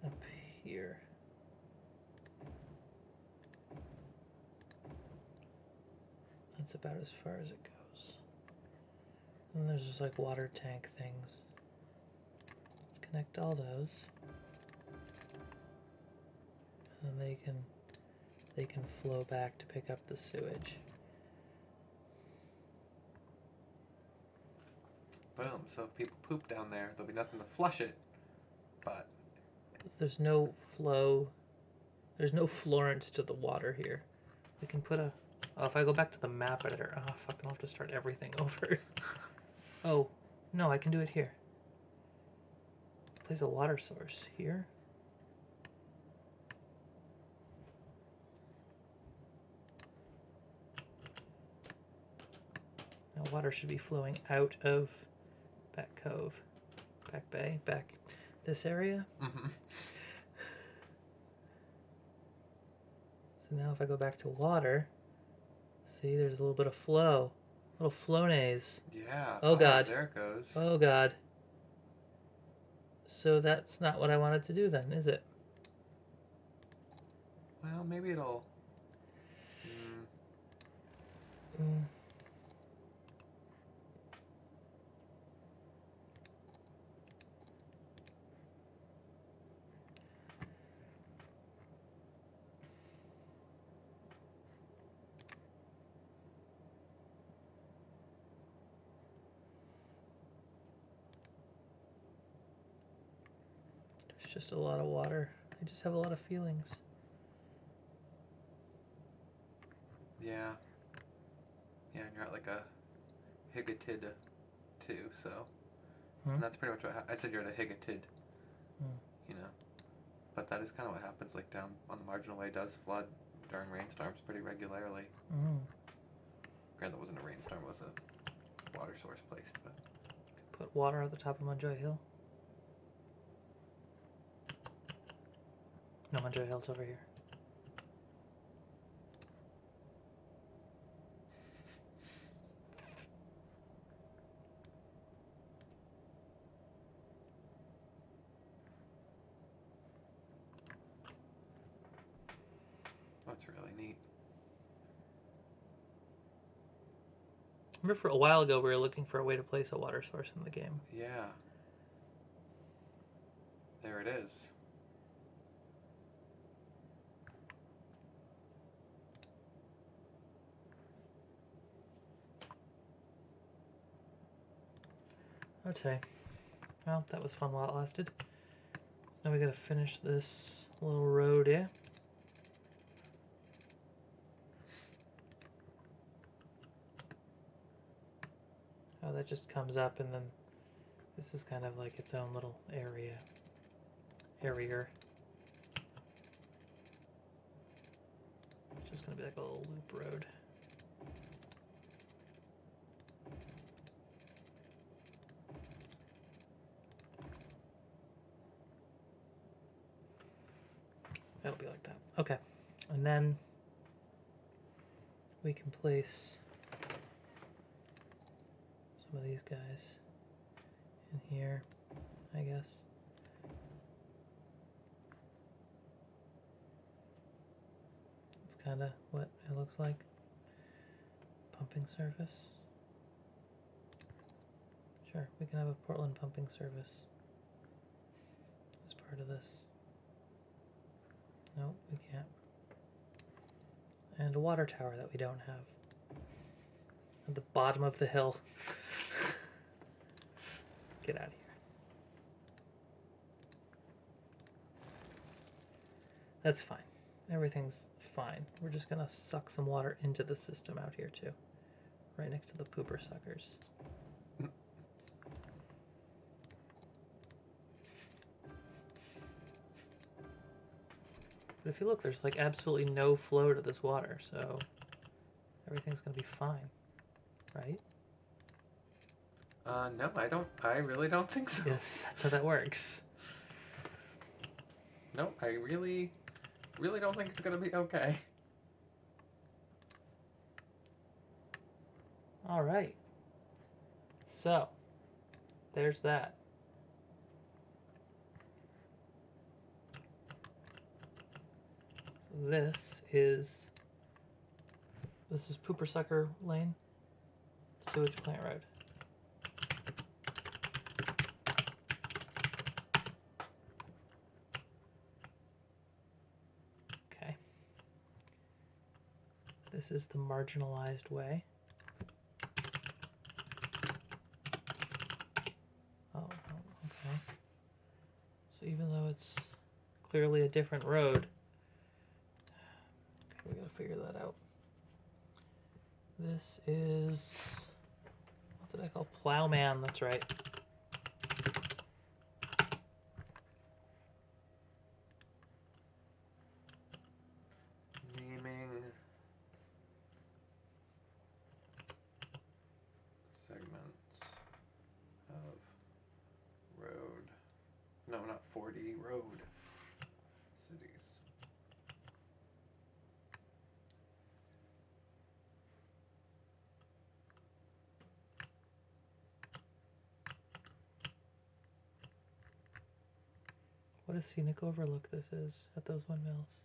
Speaker 1: up here. That's about as far as it goes. And there's just like water tank things. Let's connect all those. And they can flow back to pick up the sewage.
Speaker 2: Boom. So if people poop down there, there'll be nothing to flush it. But
Speaker 1: there's no flow. There's no Florence to the water here. We can put a... Oh, if I go back to the map editor... Oh, fuck, I'll have to start everything over. Oh, no, I can do it here. Place a water source here. Now water should be flowing out of Back Cove. Back Bay. Back this area.
Speaker 2: Mm-hmm.
Speaker 1: So now if I go back to water, see, there's a little bit of flow. Little flonase.
Speaker 2: Yeah.
Speaker 1: Oh, God.
Speaker 2: There it goes.
Speaker 1: Oh, God. So that's not what I wanted to do then, is it?
Speaker 2: Well, maybe it'll...
Speaker 1: There's just a lot of water. I just have a lot of feelings.
Speaker 2: Yeah. Yeah, and you're at like a higatid too, so.
Speaker 1: Hmm?
Speaker 2: And that's pretty much what I said you're at a higatid,
Speaker 1: Hmm.
Speaker 2: you know. But that is kind of what happens, like down on the marginal way does flood during rainstorms pretty regularly.
Speaker 1: Mm.
Speaker 2: Granted, it wasn't a rainstorm, it was a water source placed, but.
Speaker 1: Put water at the top of Munjoy Hill. No, Munjoy Hill's over here.
Speaker 2: That's really neat.
Speaker 1: Remember for a while ago we were looking for a way to place a water source in the game.
Speaker 2: Yeah. There it is.
Speaker 1: Okay. Well, that was fun while it lasted. So now we gotta finish this little road, yeah? Oh, that just comes up and then this is kind of like its own little area. Just gonna be like a little loop road. It'll be like that. Okay. And then we can place some of these guys in here, I guess. That's kind of what it looks like. Pumping service. Sure, we can have a Portland pumping service as part of this. No, we can't. And a water tower that we don't have. At the bottom of the hill. Get out of here. That's fine. Everything's fine. We're just gonna suck some water into the system out here too. Right next to the pooper suckers. But if you look, there's like absolutely no flow to this water, so everything's gonna be fine, right?
Speaker 2: No, I really don't think so.
Speaker 1: Yes, that's how that works.
Speaker 2: No, I really don't think it's gonna be okay.
Speaker 1: All right. So, there's that. So this is Pooper Sucker Lane, Sewage Plant Road. Okay. This is the marginalized way. Oh, okay. So even though it's clearly a different road, okay, we gotta figure that out. This is, what did I call Plowman? That's right.
Speaker 2: Naming segments of road. No, not 40 road. Cities.
Speaker 1: What a scenic overlook this is at those windmills.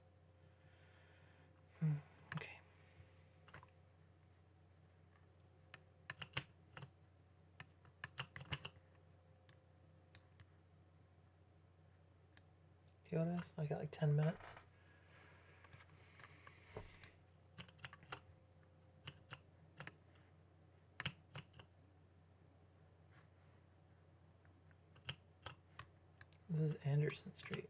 Speaker 1: Okay. You know what it is? I got like 10 minutes. This is Anderson Street.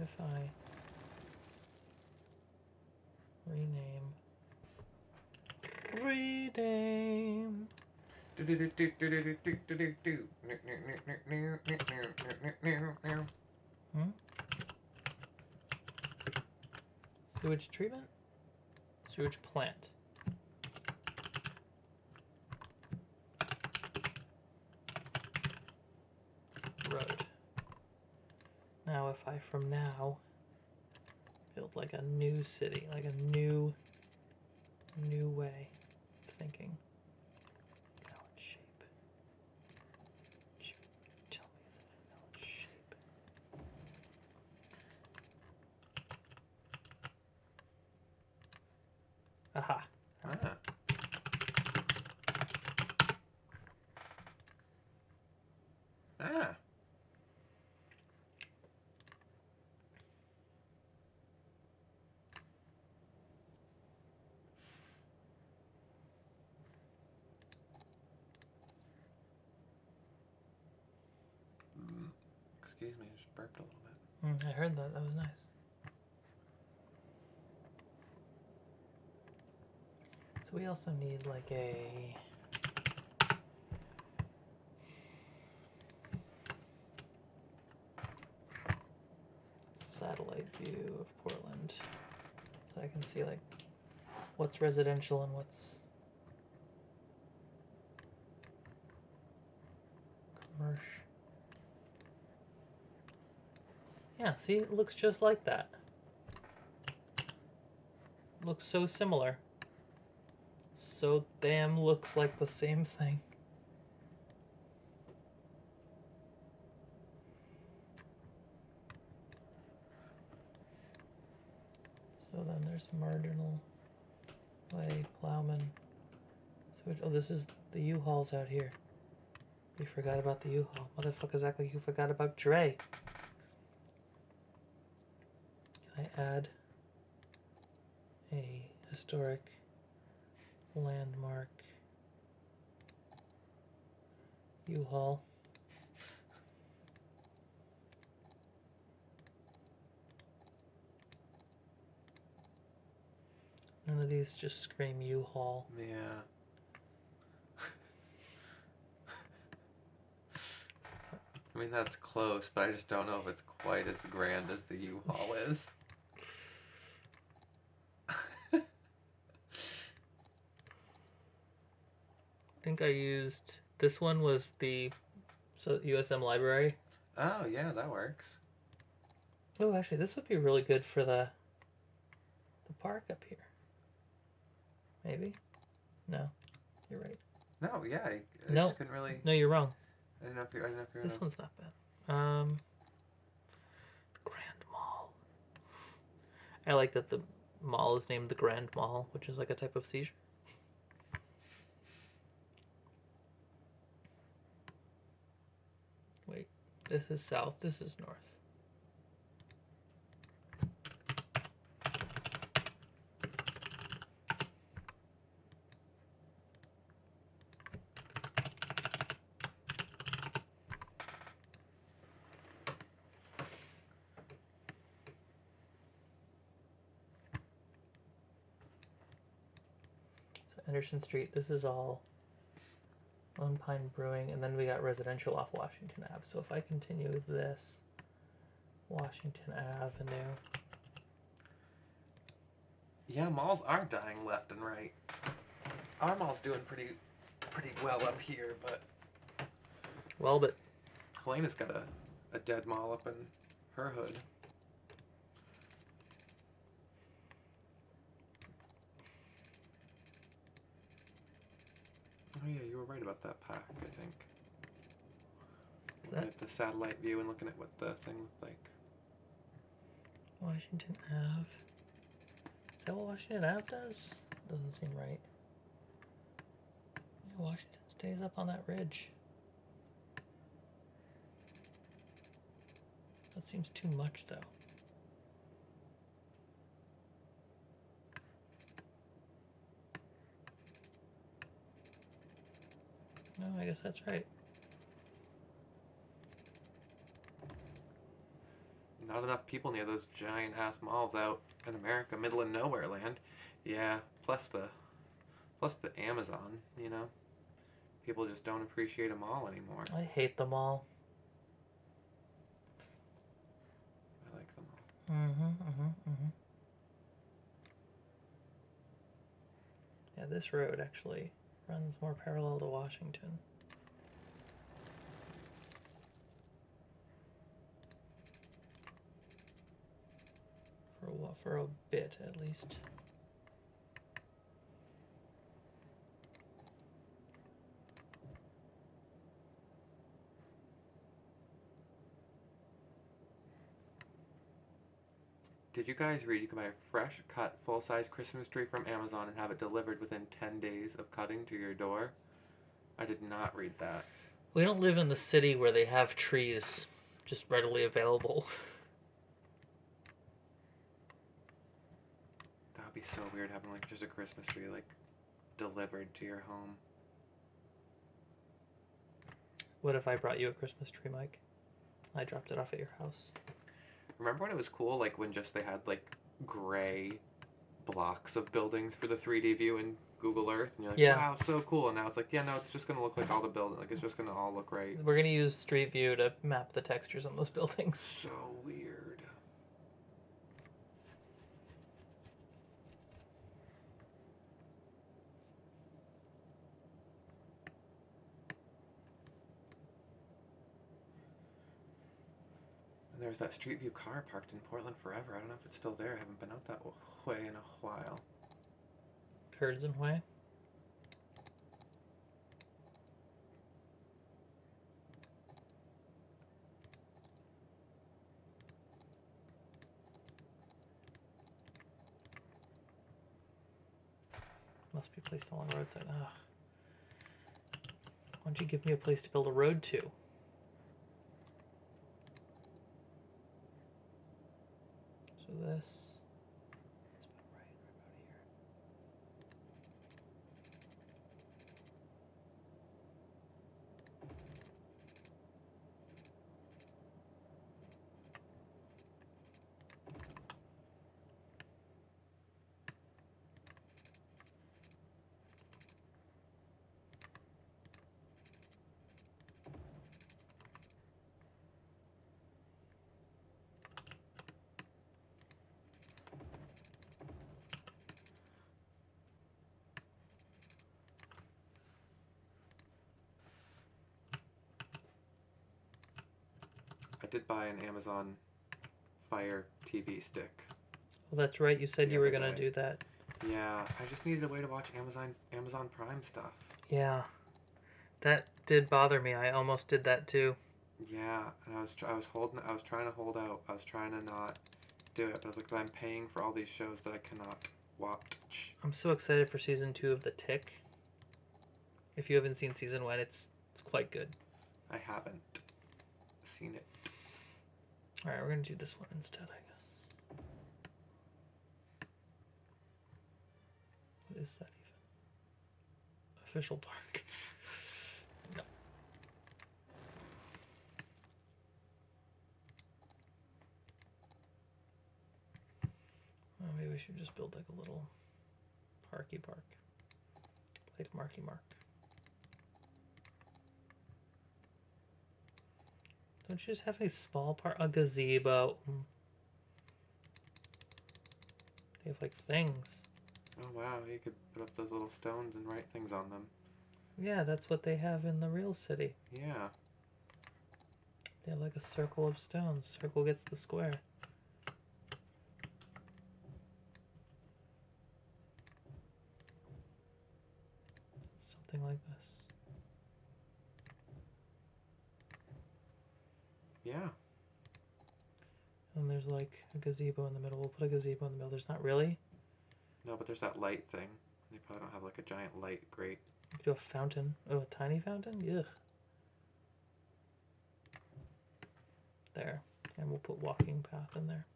Speaker 1: if I rename? Rename. Hmm? Sewage treatment? Sewage plant. Road. Now if I from now build like a new city, like a new way of thinking. Valid shape. Tell me it's an invalid shape. Aha.
Speaker 2: Ah. Ah. Excuse me, I just burped a little bit.
Speaker 1: I heard that. That was nice. So we also need like a satellite view of Portland, so I can see like what's residential and what's commercial. Yeah, see, it looks just like that. Looks so similar. So damn looks like the same thing. So then there's marginal way, plowman. So oh, this is the U-Hauls out here. We forgot about the U-Haul. Motherfuckers act like you forgot about Dre. Can I add a historic landmark U-Haul? None of these just scream U-Haul.
Speaker 2: Yeah. I mean, that's close, but I just don't know if it's quite as grand as the U-Haul is.
Speaker 1: I think I used, this one was the USM library.
Speaker 2: Oh, yeah, that works.
Speaker 1: Oh, actually, this would be really good for the park up here. Maybe? No, you're right.
Speaker 2: No, yeah, I
Speaker 1: No.
Speaker 2: just couldn't really...
Speaker 1: No, you're wrong.
Speaker 2: I didn't know if you were...
Speaker 1: This one's not bad. Grand Mall. I like that the mall is named the Grand Mall, which is like a type of seizure. Wait, this is south, this is north. Anderson Street, this is all Lone Pine Brewing, and then we got residential off Washington Ave. So if I continue this, Washington Avenue.
Speaker 2: Yeah, malls are dying left and right. Our mall's doing pretty well up here, but...
Speaker 1: Well, but...
Speaker 2: Helena's got a dead mall up in her hood. Oh yeah, you were right about that pack, I think. Looking at the satellite view and looking at what the thing looked like.
Speaker 1: Washington Ave. Is that what Washington Ave does? Doesn't seem right. Yeah, Washington stays up on that ridge. That seems too much, though. No, I guess that's right.
Speaker 2: Not enough people near those giant ass malls out in America, middle of nowhere land. Yeah, plus the Amazon, you know. People just don't appreciate a mall anymore.
Speaker 1: I hate them all.
Speaker 2: I like them all.
Speaker 1: Yeah, this road actually runs more parallel to Washington. For a bit, at least.
Speaker 2: Did you guys read you can buy a fresh cut full-size Christmas tree from Amazon and have it delivered within 10 days of cutting to your door? I did not read that.
Speaker 1: We don't live in the city where they have trees just readily available.
Speaker 2: That would be so weird having like just a Christmas tree like delivered to your home.
Speaker 1: What if I brought you a Christmas tree, Mike? I dropped it off at your house.
Speaker 2: Remember when it was cool, like when just they had like gray blocks of buildings for the 3D view in Google Earth, and you're like,
Speaker 1: Yeah.
Speaker 2: wow, so cool. And now it's like, yeah, no, it's just gonna look like all the buildings, like it's just gonna all look right.
Speaker 1: We're gonna use Street View to map the textures on those buildings.
Speaker 2: So weird. And there's that Street View car parked in Portland forever. I don't know if it's still there. I haven't been out that way in a while.
Speaker 1: Curds and whey. Must be placed along the roadside. Ugh. Why don't you give me a place to build a road to? So this is about right here.
Speaker 2: I did buy an Amazon Fire TV stick.
Speaker 1: Well, that's right. You said
Speaker 2: The
Speaker 1: you were
Speaker 2: other
Speaker 1: gonna
Speaker 2: day.
Speaker 1: do that.
Speaker 2: Yeah, I just needed a way to watch Amazon Prime stuff.
Speaker 1: Yeah, that did bother me. I almost did that too.
Speaker 2: Yeah, and I was trying to hold out. I was trying to not do it, but I was like, but I'm paying for all these shows that I cannot watch.
Speaker 1: I'm so excited for season 2 of The Tick. If you haven't seen season 1, it's quite good.
Speaker 2: I haven't seen it.
Speaker 1: All right, we're gonna do this one instead, I guess. What is that even? Official park. No. Well, maybe we should just build like a little parky park. Like Marky Mark. Don't you just have a small part? A gazebo. They have like things.
Speaker 2: Oh wow, you could put up those little stones and write things on them.
Speaker 1: Yeah, that's what they have in the real city.
Speaker 2: Yeah.
Speaker 1: They have like a circle of stones. Circle gets the square. Something like this.
Speaker 2: Yeah.
Speaker 1: And there's like a gazebo in the middle. We'll put a gazebo in the middle. There's not really.
Speaker 2: No, but there's that light thing. They probably don't have like a giant light grate.
Speaker 1: We could do a fountain. Oh, a tiny fountain? Ugh. There. And we'll put walking path in there.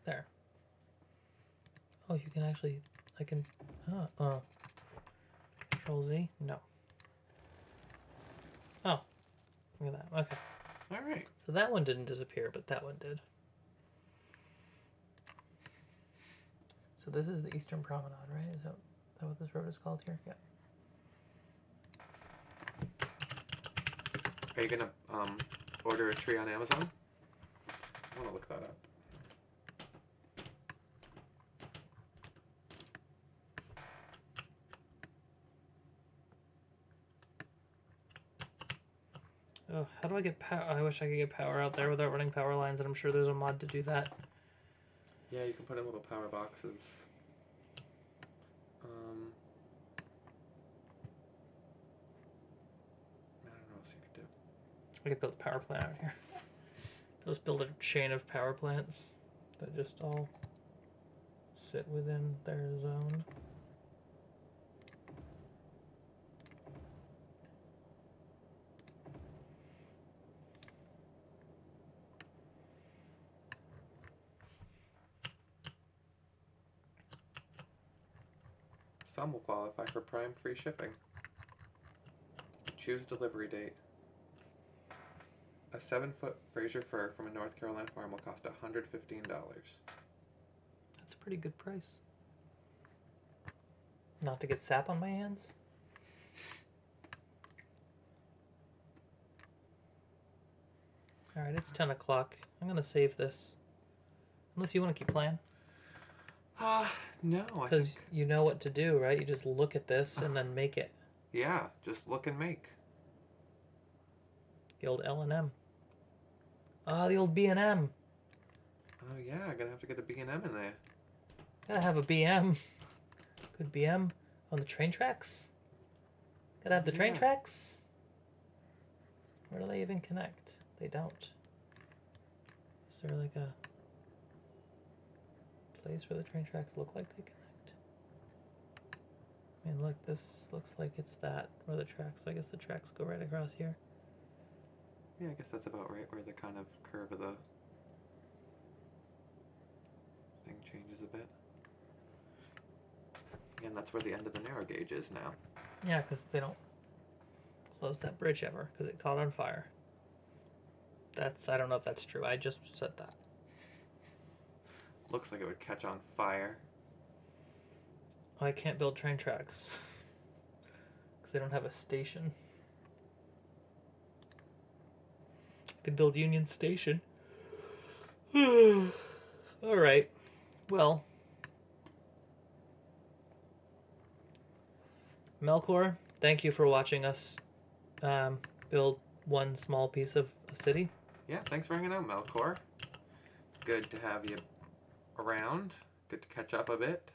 Speaker 1: There. Oh, you can actually, I can, Control Z? No. Oh, look at that. Okay.
Speaker 2: All right.
Speaker 1: So that one didn't disappear, but that one did. So this is the Eastern Promenade, right? Is that what this road is called here? Yeah.
Speaker 2: Are you gonna order a tree on Amazon? I want to look that up.
Speaker 1: Oh, how do I get power? I wish I could get power out there without running power lines, and I'm sure there's a mod to do that.
Speaker 2: Yeah, you can put in little power boxes. I don't know what else you could do.
Speaker 1: I could build a power plant out here. Just build a chain of power plants that just all sit within their zone.
Speaker 2: Some will qualify for Prime free shipping. Choose delivery date. A 7-foot Fraser fir from a North Carolina farm will cost $115.
Speaker 1: That's a pretty good price. Not to get sap on my hands? Alright, it's 10 o'clock. I'm gonna save this. Unless you want to keep playing.
Speaker 2: No, I
Speaker 1: Because
Speaker 2: think...
Speaker 1: you know what to do, right? You just look at this and then make it.
Speaker 2: Yeah, just look and make.
Speaker 1: The old L&M. Ah, the old B&M.
Speaker 2: Oh yeah, I'm gonna have to get a B&M in there.
Speaker 1: Gotta have a BM. Good BM on the train tracks. Gotta have the train
Speaker 2: Yeah.
Speaker 1: tracks. Where do they even connect? They don't. Is there like a place where the train tracks look like they connect? I mean, look, this looks like it's that where the tracks. So I guess the tracks go right across here.
Speaker 2: Yeah, I guess that's about right where the kind of curve of the thing changes a bit. And that's where the end of the narrow gauge is now.
Speaker 1: Yeah, because they don't close that bridge ever because it caught on fire. I don't know if that's true. I just said that.
Speaker 2: Looks like it would catch on fire.
Speaker 1: I can't build train tracks because they don't have a station. I could build Union Station. All right. Well, Melkor, thank you for watching us build one small piece of a city.
Speaker 2: Yeah, thanks for hanging out, Melkor. Good to have you around. Good to catch up a bit.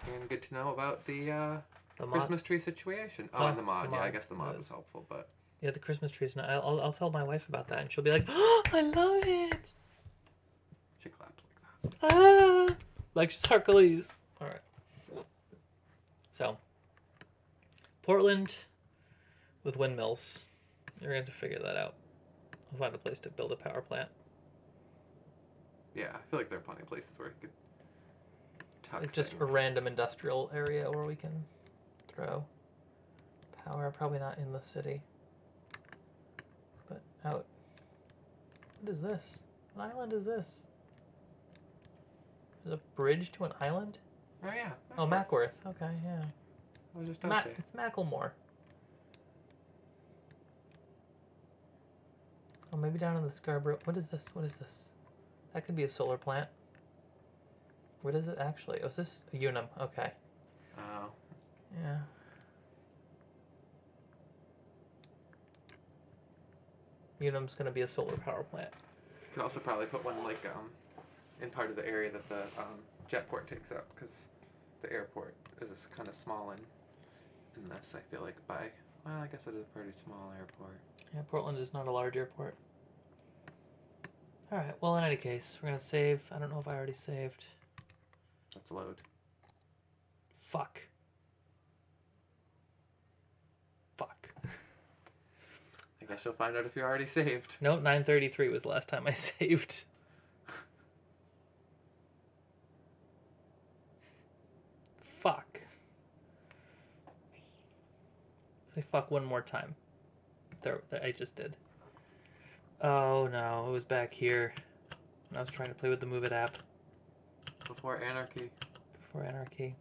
Speaker 2: And good to know about the Christmas tree situation. Oh, and the mod. Yeah, I guess the mod was helpful, but...
Speaker 1: Yeah, the Christmas trees. I'll tell my wife about that, and she'll be like, "Oh, I love it."
Speaker 2: She claps like that.
Speaker 1: Ah, like she's Hercules. All right. So, Portland with windmills. You're going to have to figure that out. I'll find a place to build a power plant.
Speaker 2: Yeah, I feel like there are plenty of places where you could tuck
Speaker 1: It's just
Speaker 2: things.
Speaker 1: a random industrial area where we can throw power. Probably not in the city, but out. What is this? What island is this? There's a bridge to an island?
Speaker 2: Oh, yeah.
Speaker 1: Oh, Mackworth. Okay, yeah.
Speaker 2: I was just out there.
Speaker 1: It's Macklemore. Oh, maybe down in the Scarborough. What is this? What is this? That could be a solar plant. What is it actually? Oh, is this a Unum? Okay.
Speaker 2: Oh.
Speaker 1: Yeah. Unum's gonna be a solar power plant.
Speaker 2: You could also probably put one like in part of the area that the jetport takes up, because the airport is kind of small in this. I feel like well, I guess it is a pretty small airport.
Speaker 1: Yeah, Portland is not a large airport. Alright, well, in any case, we're gonna save. I don't know if I already saved.
Speaker 2: Let's load.
Speaker 1: Fuck. Fuck.
Speaker 2: I guess you'll find out if you already saved.
Speaker 1: No, 9:33 was the last time I saved. fuck. Say fuck one more time. There, I just did. Oh no, it was back here. I was trying to play with the Move It app.
Speaker 2: Before Anarchy.
Speaker 1: Before Anarchy.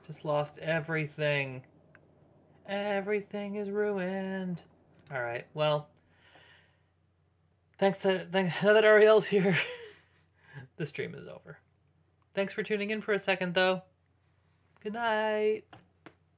Speaker 1: Just lost everything. Everything is ruined. All right. Well, thanks now that Ariel's here, the stream is over. Thanks for tuning in for a second, though. Good night.